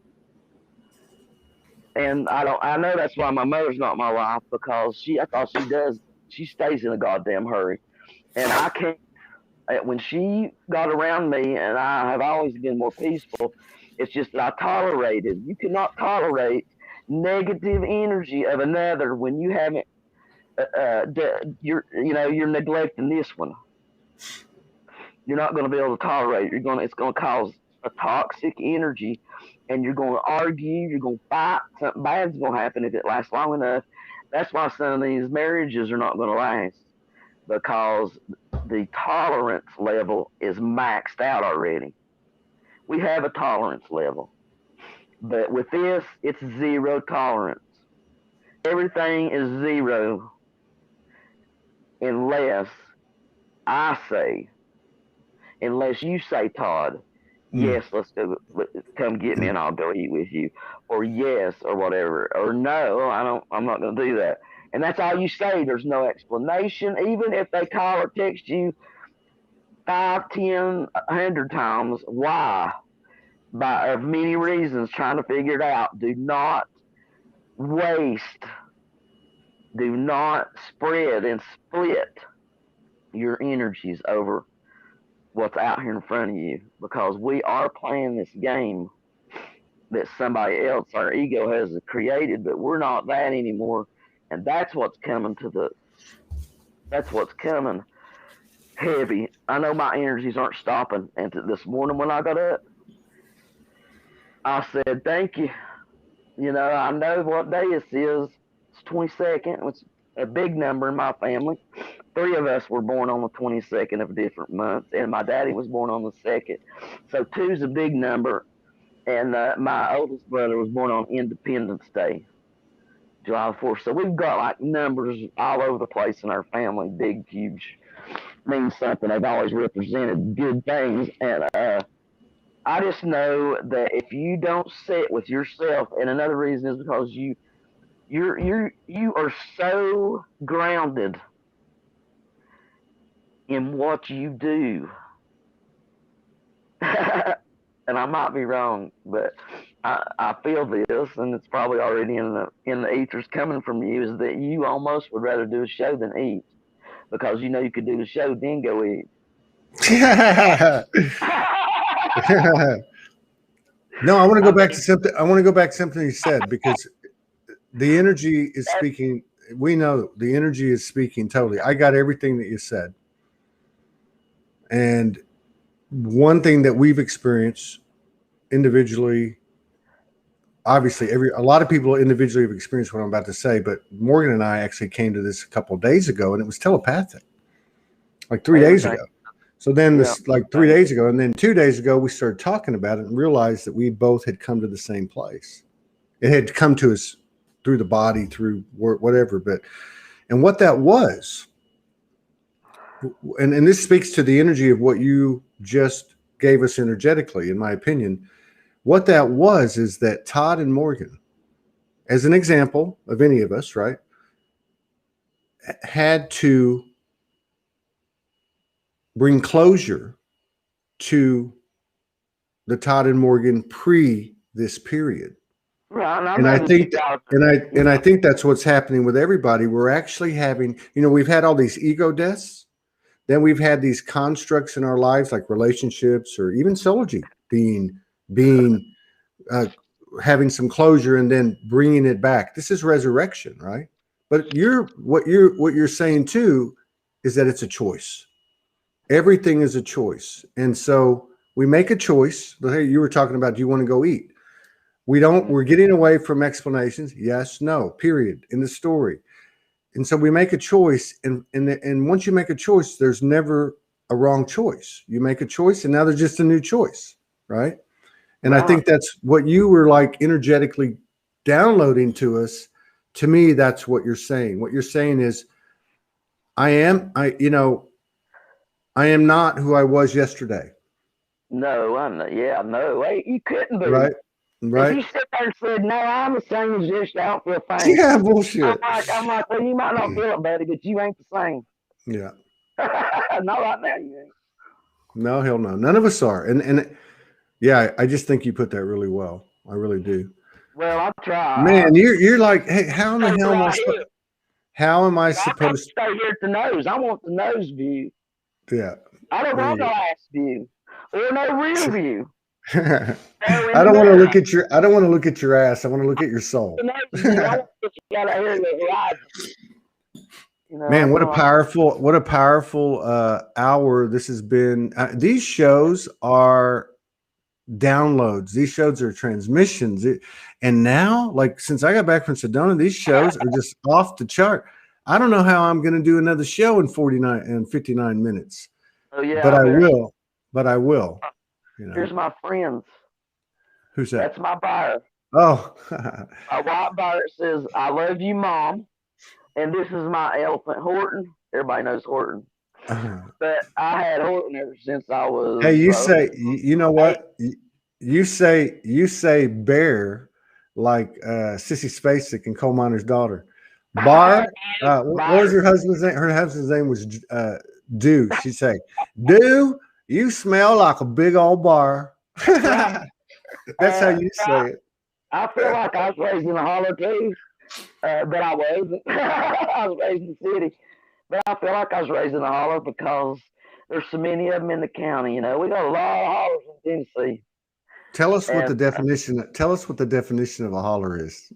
And I don't. I know that's why my mother's not in my life, because I thought she does. She stays in a goddamn hurry, and I can't. When she got around me, and I have always been more peaceful, it's just that I tolerated. You cannot tolerate negative energy of another when you haven't. You're neglecting this one. You're not going to be able to tolerate it. It's going to cause a toxic energy, and you're going to argue. You're going to fight. Something bad's going to happen if it lasts long enough. That's why some of these marriages are not going to last, because the tolerance level is maxed out already. We have a tolerance level, but with this, it's zero tolerance. Everything is zero unless I say, unless you say, Todd, Mm. yes, let's go, come get me and I'll go eat with you, or yes, or whatever, or no, I'm not going to do that. And that's all you say. There's no explanation. Even if they call or text you 5, 10, 100 times, why? Of many reasons, trying to figure it out. Do not waste, do not spread and split your energies over what's out here in front of you, because we are playing this game that somebody else, our ego, has created, but we're not that anymore. And that's what's coming heavy. I know my energies aren't stopping. And this morning when I got up, I said, thank you. I know what day this is. It's 22nd. It's a big number in my family. 3 of us were born on the 22nd of different months, and my daddy was born on the 2nd. So 2's a big number. And my oldest brother was born on Independence Day, July 4th. So we've got like numbers all over the place in our family. Big, huge, means something. They've always represented good things. And I just know that if you don't sit with yourself, and another reason is because you are so grounded in what you do. And I might be wrong, but I feel this, and it's probably already in the ethers coming from you, is that you almost would rather do a show than eat, because you could do the show then go eat. No, I want to I go back to mean, something. I want to go back to something you said, because the energy is speaking. We know the energy is speaking totally. I got everything that you said. And one thing that we've experienced individually, obviously, a lot of people individually have experienced what I'm about to say, but Morgan and I actually came to this a couple of days ago, and it was telepathic, like 3 days everything. ago. So then, Yeah. this like 3 days ago, and then 2 days ago, we started talking about it and realized that we both had come to the same place. It had come to us through the body, through whatever, and what that was, and this speaks to the energy of what you just gave us energetically, in my opinion. What that was is that Todd and Morgan, as an example of any of us, right, had to bring closure to the Todd and Morgan pre this period. Right, and I And know I that you think guys, and I think that's what's happening with everybody. We're actually having, we've had all these ego deaths. Then we've had these constructs in our lives, like relationships or even Soulogy being uh, having some closure and then bringing it back. This is resurrection, right? But what you're saying too is that it's a choice. Everything is a choice, and so we make a choice. Hey, you were talking about, do you want to go eat? We don't. We're getting away from explanations. Yes, no. Period. In the story. And so we make a choice, and once you make a choice, there's never a wrong choice. You make a choice, and now there's just a new choice, right? And I right. think that's what you were like energetically downloading to us. To me, that's what you're saying. What you're saying is, I am not who I was yesterday, No, I'm not. Yeah, no. Hey, you couldn't be. right? If Right? you sit there and said, "No, I'm the same as yesterday," I don't feel thing. Yeah, bullshit. I'm like, well, you might not feel it, buddy, but you ain't the same. Yeah. Not right now, you ain't. No, hell no. None of us are. And yeah, I just think you put that really well. I really do. Well, I try. Man, you're like, hey, how in the Stay hell am I right supposed? here. How am I I can't supposed? stay here at the nose. I want the nose view. Yeah, I don't there want no you ass view or no rear view. go. No, in I the don't want to middle. look at your. I don't want to look at your ass. I want to look at your The soul. nose view. I want to get you out of here in the horizon. Man, That's all I want. what a powerful hour this has been. These shows are downloads. These shows are transmissions. And now, like since I got back from Sedona, these shows are just off the chart. I don't know how I'm going to do another show in 49 and 59 minutes, Oh yeah, but I I better. will. But I will. Here's my friends. Who's that? That's my buyer. Oh, My white buyer says, "I love you, Mom." And this is my elephant, Horton. Everybody knows Horton. But I had Horton ever since I hey, was you say you know 8. what? You say bear like Sissy Spacek and Coal Miner's Daughter. Bar. What was Buyer. her husband's name? Her husband's name was Do. She'd say, "Do you smell like a big old bar?" That's right. That's how you say I feel like I was raised in a holler too, but I wasn't. I was raised in the city, but I feel like I was raised in a holler because there's so many of them in the county. We got a lot of hollers in Tennessee. Tell us what And the definition. Tell us what the definition of a holler is.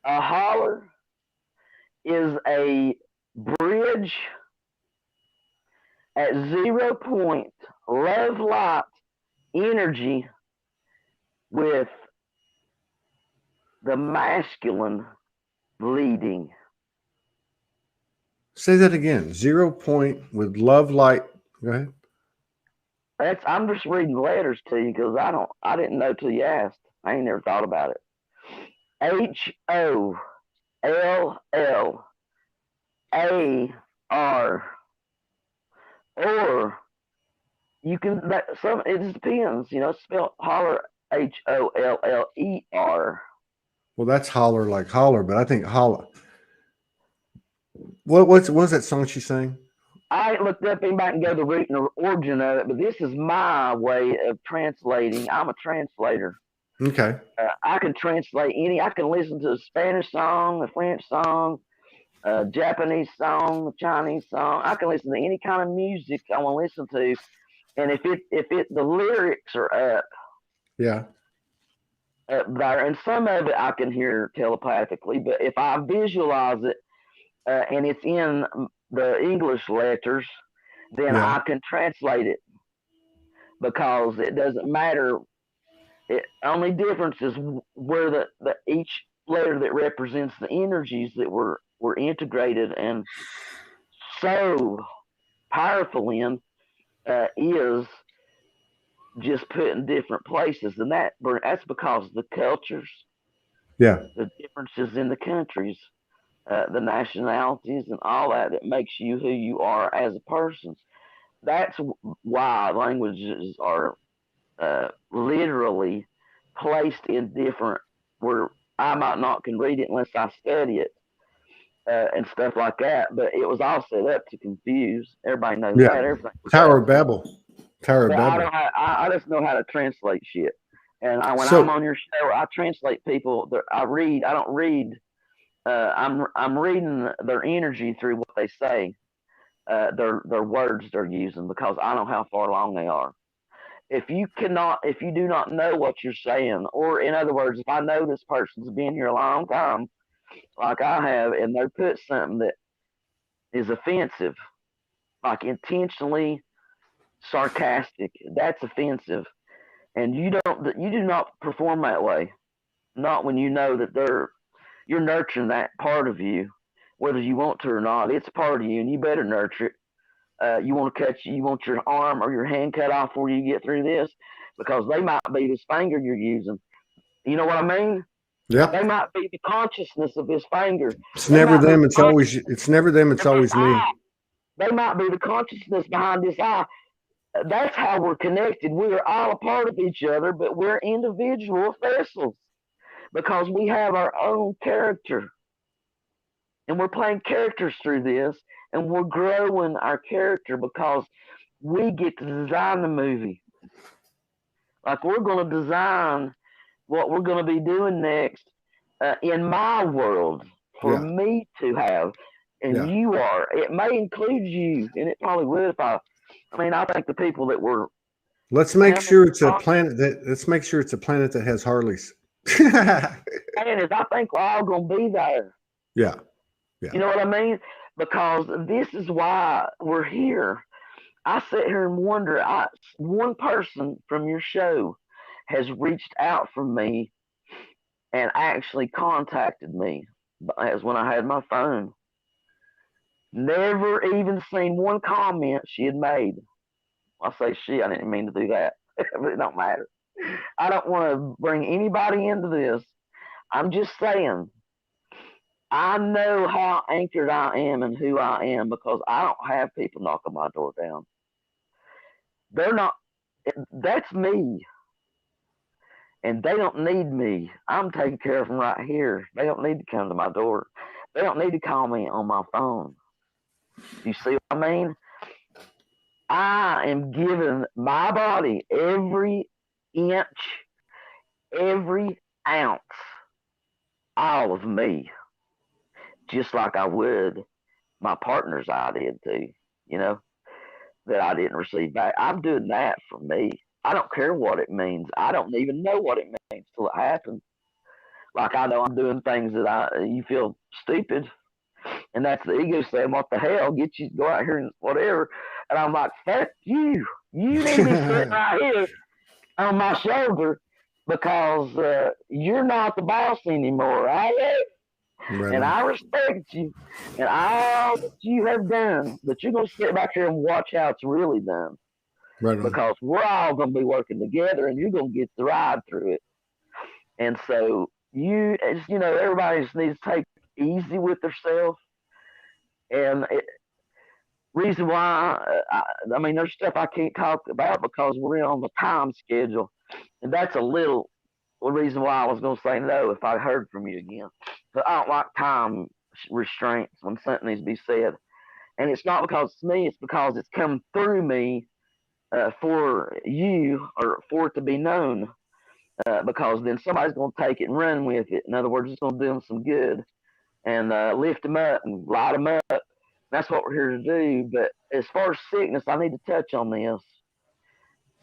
a holler is a bridge at 0 point love light energy with the masculine leading. Say that again. 0 point with love light. Go ahead. I'm just reading letters to you because I didn't know till you asked. I ain't never thought about it. HOLLAR, or you can it just depends. It's spelled holler HOLLER. Well, that's holler like holler, but I think holler. What was that song she sang? I ain't looked up anybody can go to the root and the origin of it, but this is my way of translating. I'm a translator. Okay. I can translate any. I can listen to a Spanish song, a French song, a Japanese song, a Chinese song. I can listen to any kind of music I want to listen to, and if the lyrics are Yeah. up there, and some of it I can hear telepathically, but if I visualize it and it's in the English letters, then Yeah. I can translate it because it doesn't matter. It only difference is where the each letter that represents the energies that were integrated and so powerful in is just put in different places, and that's because of the cultures, Yeah. the differences in the countries, the nationalities, and all that makes you who you are as a person. That's why languages are literally placed in different where I might not can read it unless I study it and stuff like that. But it was all set up to confuse. Everybody knows Yeah. that. Everything was Tower up. of Babel. Tower of But I Babel. don't have, I just know how to translate shit. And when I'm So on your show, I translate people. I read. I don't read. I'm reading their energy through what they say, their words they're using, because I know how far along they are. If you do not know what you're saying, or in other words, if I know this person's been here a long time, like I have, and they put something that is offensive, like intentionally sarcastic, that's offensive. And you do not perform that way. Not when you know that you're nurturing that part of you, whether you want to or not. It's part of you, and you better nurture it. You want your arm or your hand cut off before you get through this, because they might be this finger you're using. You know what I mean? They yep. might be the consciousness of his finger. It's They never might be them. the It's never them. It's consciousness of his always me. eye. They might be the consciousness behind this eye. That's how we're connected. We are all a part of each other, but we're individual vessels because we have our own character. And we're playing characters through this, and we're growing our character because we get to design the movie. Like, we're going to design what we're going to be doing next in my world for Yeah. me to have. And Yeah. you are. It may include you, and it probably would if I think the people that were Let's make having sure it's a talk planet that. Let's make sure it's a planet that has Harleys. is I think we're all going to be there. Yeah. Yeah. You know what I mean? Because this is why we're here. I sit here and wonder. One person from your show has reached out from me and actually contacted me as when I had my phone. Never even seen one comment she had made. I say she, I didn't mean to do that, but it don't matter. I don't want to bring anybody into this. I'm just saying, I know how anchored I am and who I am because I don't have people knocking my door down. They're not, that's me. And they don't need me. I'm taking care of them right here. They don't need to come to my door. They don't need to call me on my phone. You see what I mean? I am giving my body every inch, every ounce, all of me, just like I would my partner's I did too, you know, that I didn't receive back. I'm doing that for me. I don't care what it means. I don't even know what it means till it happens. Like, I know I'm doing things that you feel stupid, and that's the ego saying, "What the hell? Get you go out here and whatever." And I'm like, "Fuck you! You need to be sitting right here on my shoulder because you're not the boss anymore, right?" Right And on. I respect you and all that you have done, but you're gonna sit back here and watch how it's really done Right on. because we're all gonna be working together, and you're gonna get the ride through it. And so everybody just needs to take easy with themselves. And reason why, I mean, there's stuff I can't talk about because we're on the time schedule, and that's a little reason why I was going to say no if I heard from you again. But I don't like time restraints when something needs to be said, and it's not because it's me; it's because it's come through me for you or for it to be known. Because then somebody's going to take it and run with it. In other words, it's going to do them some good and lift them up and light them up. That's what we're here to do. But as far as sickness, I need to touch on this.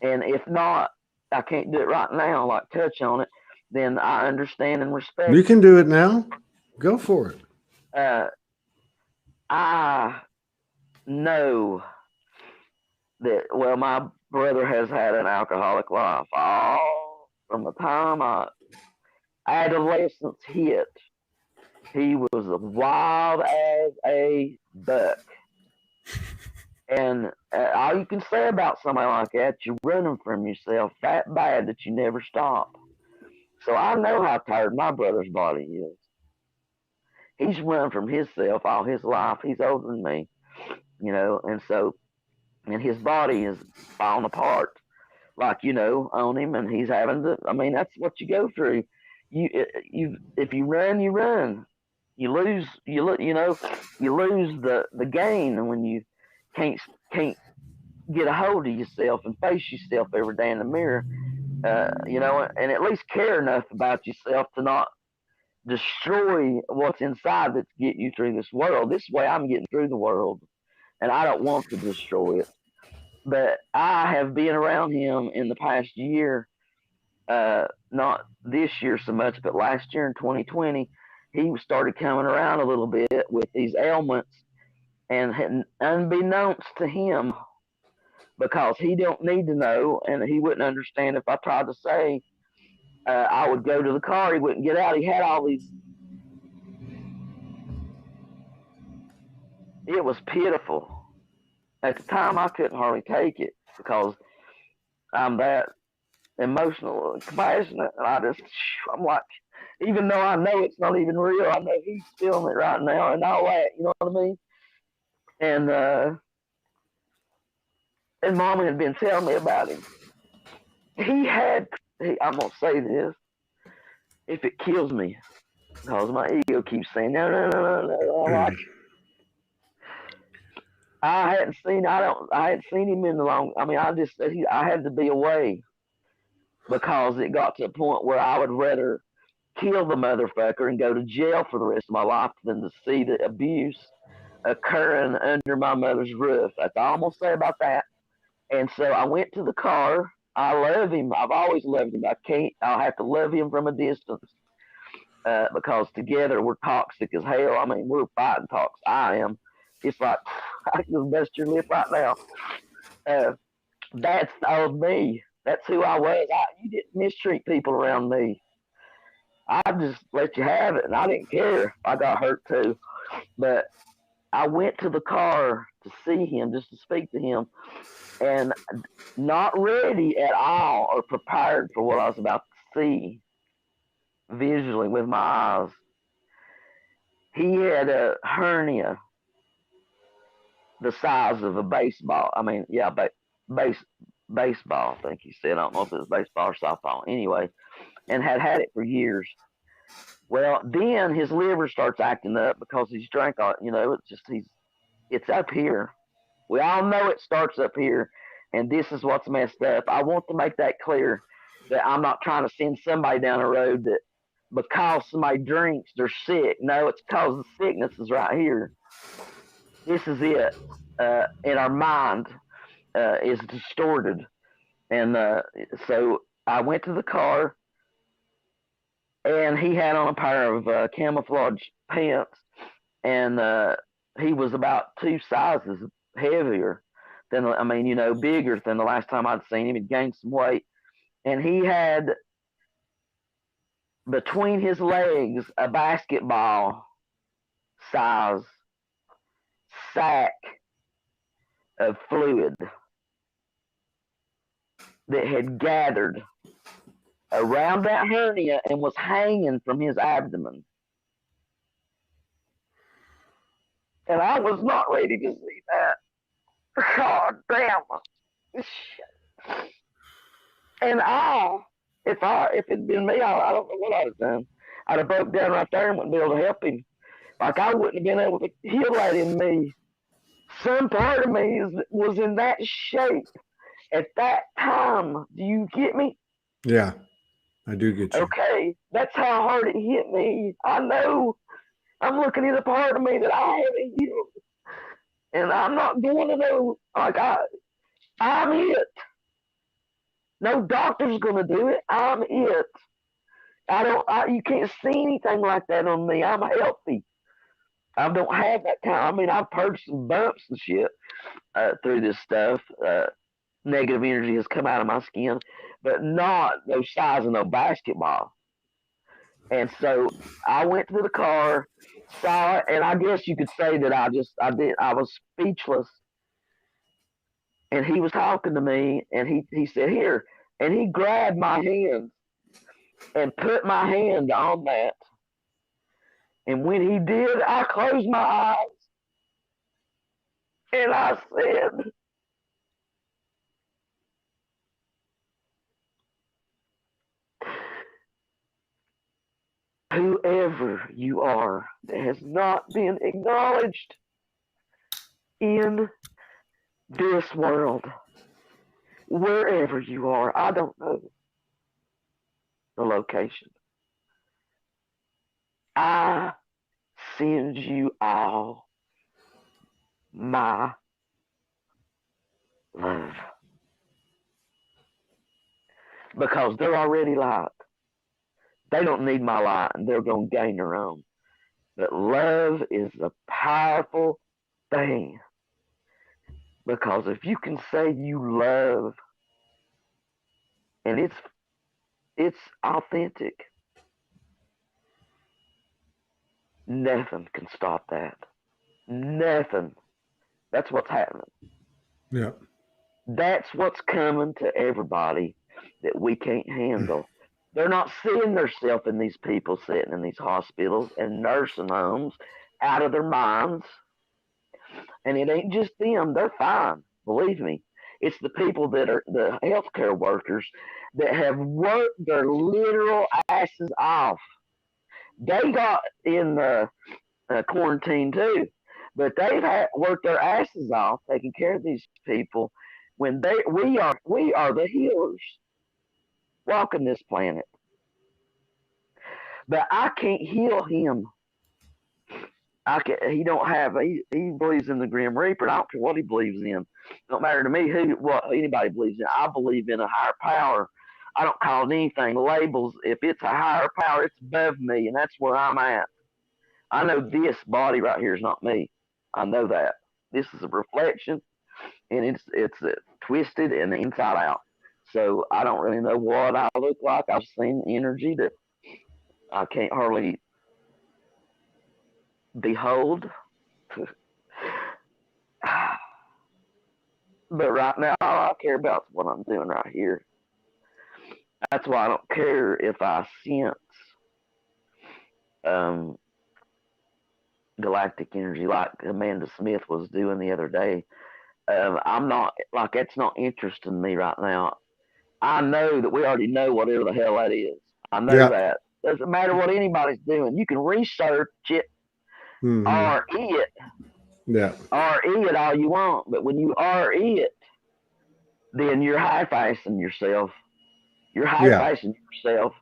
And if not, I can't do it right now, like touch on it, then I understand and You respect can do it now. Go for it. it. I know that, well, my brother has had an alcoholic life all from the time adolescence hit. He was as wild as a buck. And all you can say about somebody like that, you're running from yourself that bad that you never stop. So I know how tired my brother's body is. He's run from himself all his life. He's older than me, and his body is falling apart, like, on him, and he's having to. I mean, that's what you go through. If you run, you run. You lose, you lose the gain when you can't get a hold of yourself and face yourself every day in the mirror, you know, and at least care enough about yourself to not destroy what's inside that's getting you through this world. This way I'm getting through the world, and I don't want to destroy it. But I have been around him in the past year, not this year so much, but last year in 2020, he started coming around a little bit with these ailments, and unbeknownst to him, because he don't need to know, and he wouldn't understand if I tried to say, I would go to the car, he wouldn't get out. He had all these. It was pitiful. At the time, I couldn't hardly take it because I'm that emotional and compassionate. And I'm like, even though I know it's not even real, I know he's feeling it right now and all that. You know what I mean? And Mama had been telling me about him. I'm going to say this, if it kills me, because my ego keeps saying, no, no, no, no, no. I'm like, I hadn't seen him in the long. I mean, I had to be away because it got to a point where I would rather kill the motherfucker and go to jail for the rest of my life than to see the abuse occurring under my mother's roof. That's all I'm gonna say about that. And so I went to the car. I love him. I've always loved him. I'll have to love him from a distance because together we're toxic as hell. I mean, we're fighting toxic. I am. It's like I can just bust your lip right now. That's old me. That's who I was. You didn't mistreat people around me. I just let you have it, and I didn't care. I got hurt too, but I went to the car to see him, just to speak to him, and not ready at all or prepared for what I was about to see visually with my eyes. He had a hernia the size of a baseball. I mean, yeah, baseball, I think he said. I don't know if it was baseball or softball. Anyway, and had it for years. Well, then his liver starts acting up because he's drank all. You know, it's up here. We all know it starts up here, and this is what's messed up. I want to make that clear that I'm not trying to send somebody down a road that because somebody drinks they're sick. No, it's because the sickness is right here. This is it. And our mind is distorted. And so I went to the car, and he had on a pair of camouflage pants, and he was about 2 sizes heavier than, I mean, you know, bigger than the last time I'd seen him. He'd gained some weight, and he had between his legs a basketball size sack of fluid that had gathered around that hernia and was hanging from his abdomen. And I was not ready to see that. God damn. And if it'd been me, I don't know what I'd have done. I'd have broke down right there and wouldn't be able to help him. Like I wouldn't have been able to heal that in me. Some part of me was in that shape at that time. Do you get me? Yeah, I do get you. Okay, that's how hard it hit me. I know. I'm looking at a part of me that I haven't healed, and I'm not going to know. Like I'm it. No doctor's gonna do it. I'm it. You can't see anything like that on me. I'm healthy. I don't have that kind. I mean, I've purged some bumps and shit through this stuff. Negative energy has come out of my skin, but not no size of no basketball. And so I went to the car, saw it, and I guess you could say that I was speechless. And he was talking to me, and he said, "Here," and he grabbed my hand and put my hand on that. And when he did, I closed my eyes and I said, "Whoever you are that has not been acknowledged in this world, wherever you are, I don't know the location. I send you all my love. Because they're already light. They don't need my light, and they're going to gain their own. But love is a powerful thing. Because if you can say you love, and it's authentic, nothing can stop that. Nothing. That's what's happening. Yeah. That's what's coming to everybody that we can't handle. They're not seeing themselves in these people sitting in these hospitals and nursing homes out of their minds. And it ain't just them, they're fine. Believe me. It's the people that are the healthcare workers that have worked their literal asses off. They got in the quarantine too, but they've worked their asses off taking care of these people. When we are the healers walking this planet, but I can't heal him. He don't have. He believes in the Grim Reaper. I don't care what he believes in. Don't matter to me what anybody believes in. I believe in a higher power. I don't call it anything labels. If it's a higher power, it's above me, and that's where I'm at. I know this body right here is not me. I know that. This is a reflection, and it's twisted and inside out. So I don't really know what I look like. I've seen energy that I can't hardly behold. But right now, all I care about is what I'm doing right here. That's why I don't care if I sense um, galactic energy like Amanda Smith was doing the other day. I'm not like that's not interesting me right now. I know that we already know whatever the hell that is. I know Yeah. that. Doesn't matter what anybody's doing. You can research it Mm-hmm. RE it. Yeah. RE it all you want. But when you RE it, then you're high-facing yourself. You're Yeah. high-facing yourself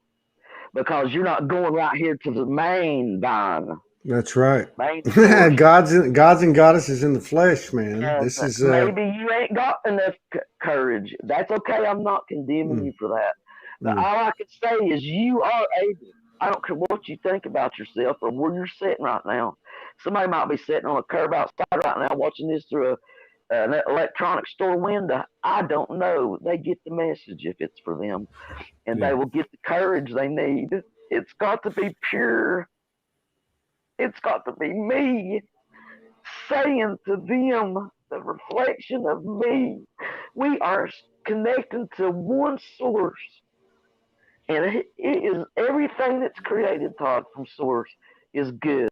because you're not going right here to the main vine, That's right. main source. Gods and goddesses in the flesh, man. This is Maybe you ain't got enough courage. That's okay. I'm not condemning mm, you for that. But mm, all I can say is you are able. I don't care what you think about yourself or where you're sitting right now. Somebody might be sitting on a curb outside right now watching this through an electronic store window. I don't know. They get the message if it's for them, and they yeah. will get the courage they need. It's got to be pure. It's got to be me saying to them the reflection of me. We are connecting to one source, and it is everything that's created, Todd, from source is good.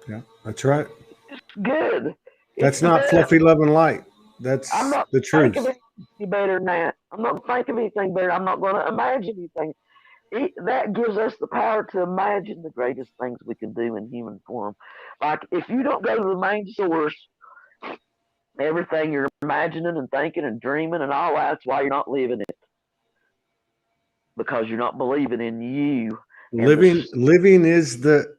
Yeah. That's right. It's good. It's That's the not best. fluffy love and light. I'm That's not the thinking truth. of anything better than that. I'm not thinking of anything better. I'm not going to imagine anything. That gives us the power to imagine the greatest things we can do in human form. Like if you don't go to the main source, everything you're imagining and thinking and dreaming and all that's why you're not living it because you're not believing in you and Living is the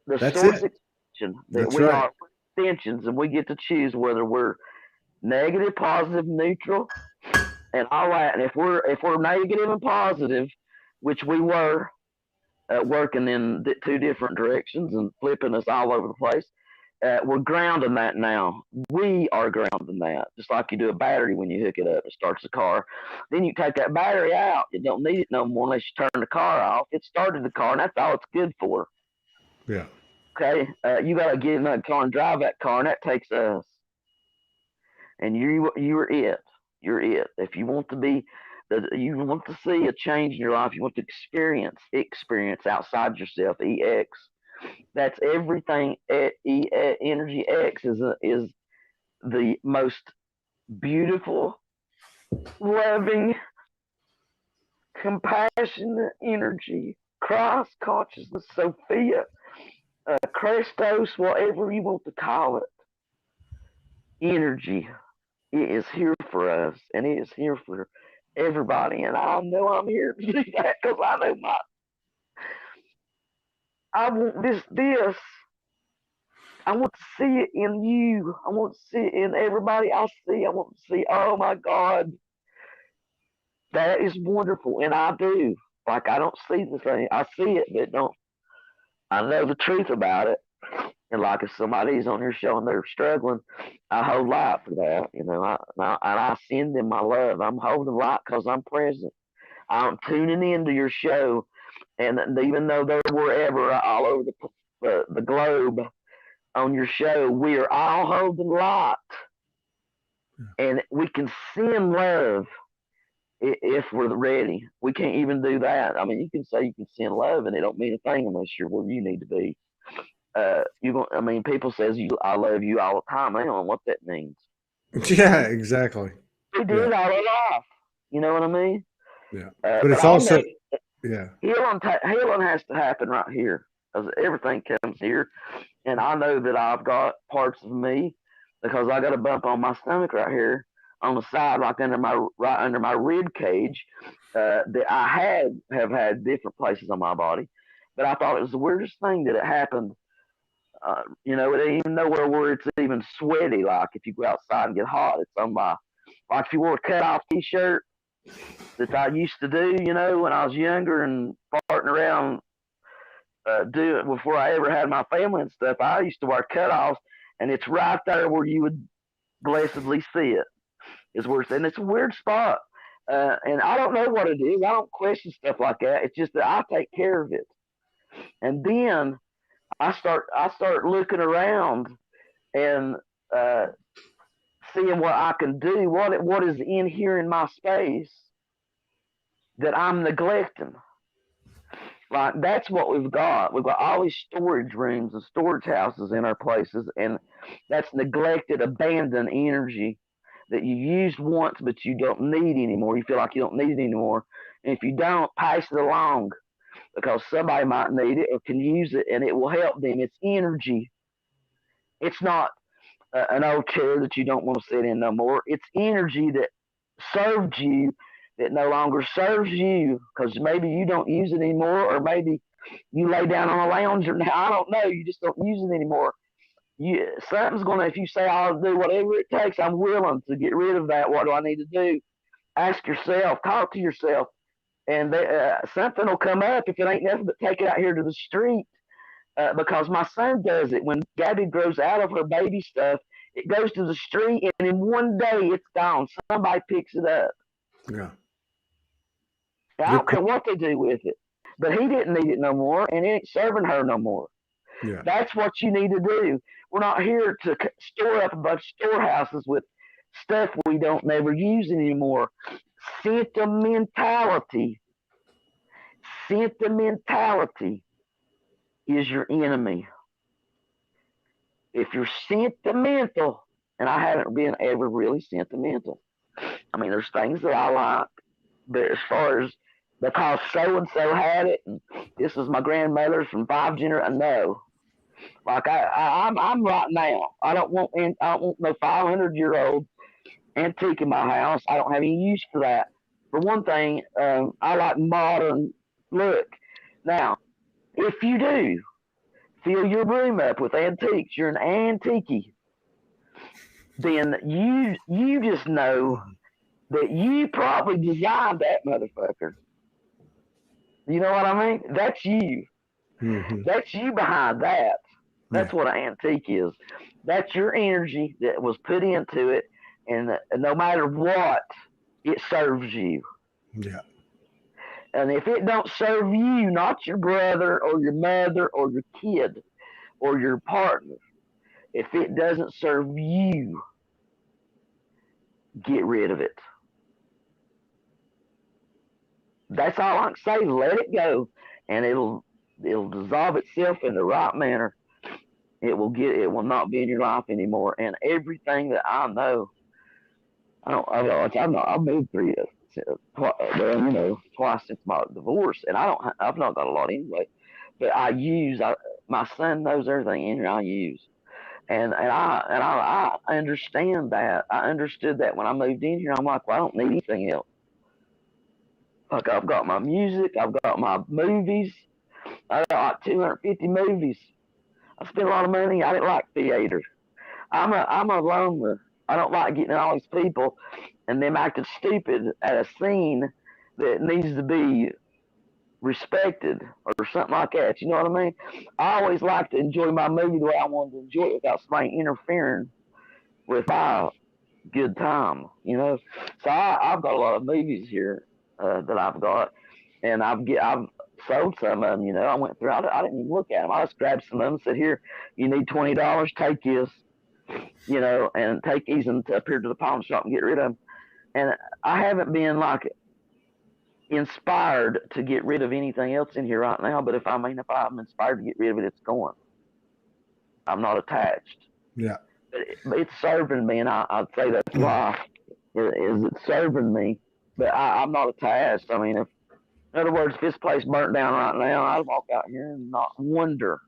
the that's source it. extension that That's we right. are extensions and we get to choose whether we're negative, positive, neutral, and all that. And if we're negative and positive, which we were working in two different directions and flipping us all over the place. We're grounding that now. We are grounding that, just like you do a battery when you hook it up. It starts the car. Then you take that battery out. You don't need it no more unless you turn the car off. It started the car, and that's all it's good for. Yeah. Okay, you got to get in that car and drive that car, and that takes us. And you're it. You're it. If you want to be, you want to see a change in your life. You want to experience outside yourself. EX. That's everything. Energy X is the most beautiful, loving, compassionate energy. Christ consciousness, Sophia, Christos, whatever you want to call it. energy. It is here for us, and it is here for everybody. And I know I'm here to do that because I know I want this. I want to see it in you. I want to see it in everybody I see. I want to see, oh my God, that is wonderful. And I do. Like, I don't see the thing. I see it, but don't. I know the truth about it. And like if somebody's on your show and they're struggling, I hold light for that. And I send them my love. I'm holding light because I'm present. I'm tuning into your show. And even though they're wherever, all over the globe on your show, we are all holding light. And we can send love if we're ready. We can't even do that. I mean, you can say you can send love, and it don't mean a thing unless you're where you need to be. People says I love you all the time. I don't know what that means. Yeah, exactly. We do it all our life. You know what I mean? Yeah. But it's also, yeah. Healing has to happen right here because everything comes here. And I know that I've got parts of me because I got a bump on my stomach right here on the side, like right under my rib cage, that I have had different places on my body. But I thought it was the weirdest thing that it happened. It ain't even nowhere where it's even sweaty. Like if you go outside and get hot, it's on my, like if you wore a cut off t-shirt that I used to do, when I was younger and farting around, do it before I ever had my family and stuff. I used to wear cutoffs, and it's right there where you would blessedly see it. Is where it's, and it's a weird spot. And I don't know what it is. I don't question stuff like that. It's just that I take care of it. And then I start looking around and seeing what I can do. What is in here in my space that I'm neglecting? Like that's what we've got. We've got all these storage rooms and storage houses in our places, and that's neglected, abandoned energy that you used once, but you don't need anymore. You feel like you don't need it anymore, and if you don't, pass it along because somebody might need it or can use it, and it will help them. It's energy. It's not an old chair that you don't want to sit in no more. It's energy that served you that no longer serves you because maybe you don't use it anymore, or maybe you lay down on a lounger now. I don't know. You just don't use it anymore. Something's gonna. If you say I'll do whatever it takes, I'm willing to get rid of that. What do I need to do? Ask yourself. Talk to yourself, and something will come up. If it ain't nothing but take it out here to the street. Because my son does it when Gabby grows out of her baby stuff. It goes to the street, and in one day it's gone. Somebody picks it up. Yeah. I don't care what they do with it, but he didn't need it no more, and it ain't serving her no more. Yeah. That's what you need to do. We're not here to store up a bunch of storehouses with stuff we don't never use anymore. Sentimentality. Sentimentality is your enemy. If you're sentimental, and I haven't been ever really sentimental. I mean, there's things that I like, but as far as because so and so had it, and this was my grandmother's from 5 generations, no. Like I'm right now. I don't want no 500-year-old antique in my house. I don't have any use for that. For one thing, I like modern look. Now, if you do, fill your room up with antiques. You're an antique. Then you just know that you probably designed that motherfucker. You know what I mean? That's you. Mm-hmm. That's you behind that. That's what an antique is. That's your energy that was put into it, and no matter what, it serves you. Yeah. And if it don't serve you, not your brother or your mother or your kid or your partner, if it doesn't serve you, get rid of it. That's all I can say. Let it go, and it'll dissolve itself in the right manner. It will not be in your life anymore. And everything that I know, I've moved through it, twice since my divorce, and I've not got a lot anyway. But my son knows everything in here I use. I understand that. I understood that when I moved in here. I'm like, well, I don't need anything else. Like, I've got my music, I've got my movies. I got like 250 movies. I spent a lot of money. I didn't like theater. I'm a loner. I don't like getting all these people and them acting stupid at a scene that needs to be respected or something like that. You know what I mean? I always like to enjoy my movie the way I wanted to enjoy it without somebody interfering with my good time. You know, so I've got a lot of movies here that I've got, and I've sold some of them. You know, I went through. I didn't even look at them. I just grabbed some of them and said, "Here, you need $20. Take this." You know, and take these and up here to the pawn shop and get rid of them. And I haven't been like inspired to get rid of anything else in here right now. But if I'm inspired to get rid of it, it's going. I'm not attached. Yeah. But it's serving me, and I'd say that's why it's serving me. But I'm not attached. I mean, in other words, if this place burnt down right now, I'd walk out here and not wonder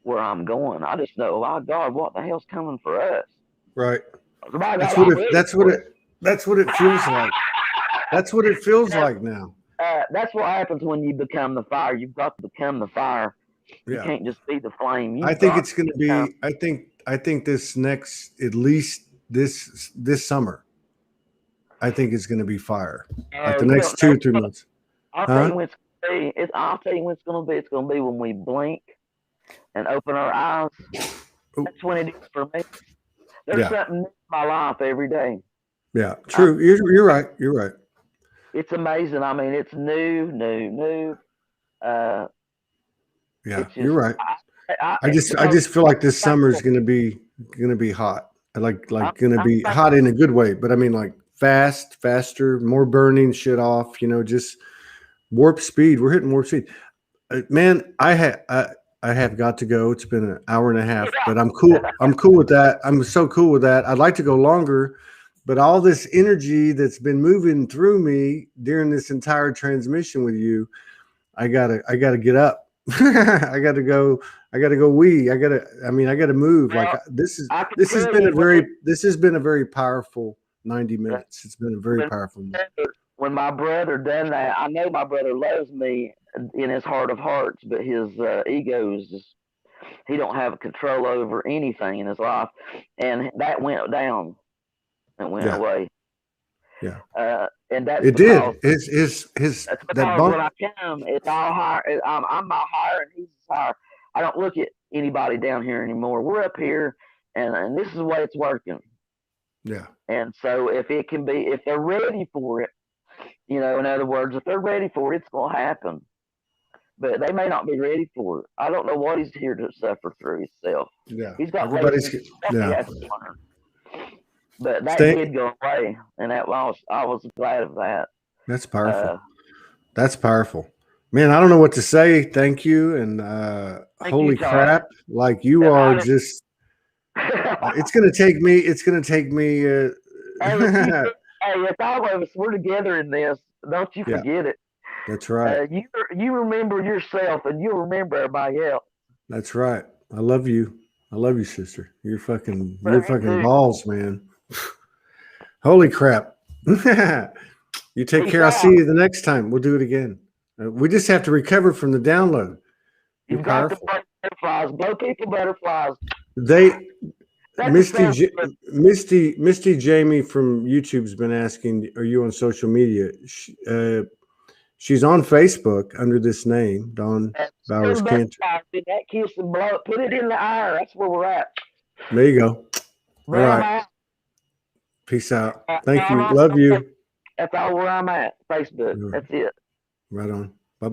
where I'm going. I just know, oh my God, what the hell's coming for us? Right. That's what it feels like. That's what it feels like now. That's what happens when you become the fire. You've got to become the fire. You can't just be the flame. I think it's going to be. I think this next, at least this summer, I think it's going to be fire. Like the next 2 or 3 months. I'll tell you when it's going to be. I'll tell you when it's going to be. It's going to be when we blink and open our eyes. That's when it is for me. There's something new in my life every day. Yeah, true. You're right. You're right. It's amazing. I mean, it's new. Yeah, just, you're right. I just feel like this summer is going to be hot. Like going to be hot in a good way. But I mean, like faster, more burning shit off. You know, just warp speed. We're hitting warp speed. Man, I have got to go. It's been an hour and a half, but I'm cool. I'm cool with that. I'm so cool with that. I'd like to go longer, but all this energy that's been moving through me during this entire transmission with you, I gotta get up. I gotta go wee. I gotta move. Well, like this has been a very powerful 90 minutes. It's been a very powerful moment. When my brother done that, I know my brother loves me in his heart of hearts, but his ego is just, he don't have control over anything in his life, and that went down and went away. Yeah. And that's it did. His that's because when I come, it's all higher. I'm my higher, and he's higher. I don't look at anybody down here anymore. We're up here, and this is the way it's working. Yeah. And so if they're ready for it, you know, in other words, if they're ready for it, it's going to happen. But they may not be ready for it. I don't know what he's here to suffer through himself. Yeah. He's got But that did go away, and I was glad of that. That's powerful. That's powerful. Man, I don't know what to say. Thank you. And holy crap. Like you are just it's gonna take me Hey, if all of us, we're together in this, don't you forget it. That's right. You remember yourself, and you'll remember everybody else. That's right. I love you. I love you, sister. You're fucking balls, man. Holy crap. You take care. I'll see you the next time. We'll do it again. We just have to recover from the download. You've got to blow butterflies. Blow people butterflies. Misty Jamie from YouTube's been asking, are you on social media? She's on Facebook under this name, Dawn Bowers Canter. That kiss and blow, put it in the air. That's where we're at. There you go. All right. Peace out. Thank you. Love you. That's all where I'm at. Facebook. That's it. Right on.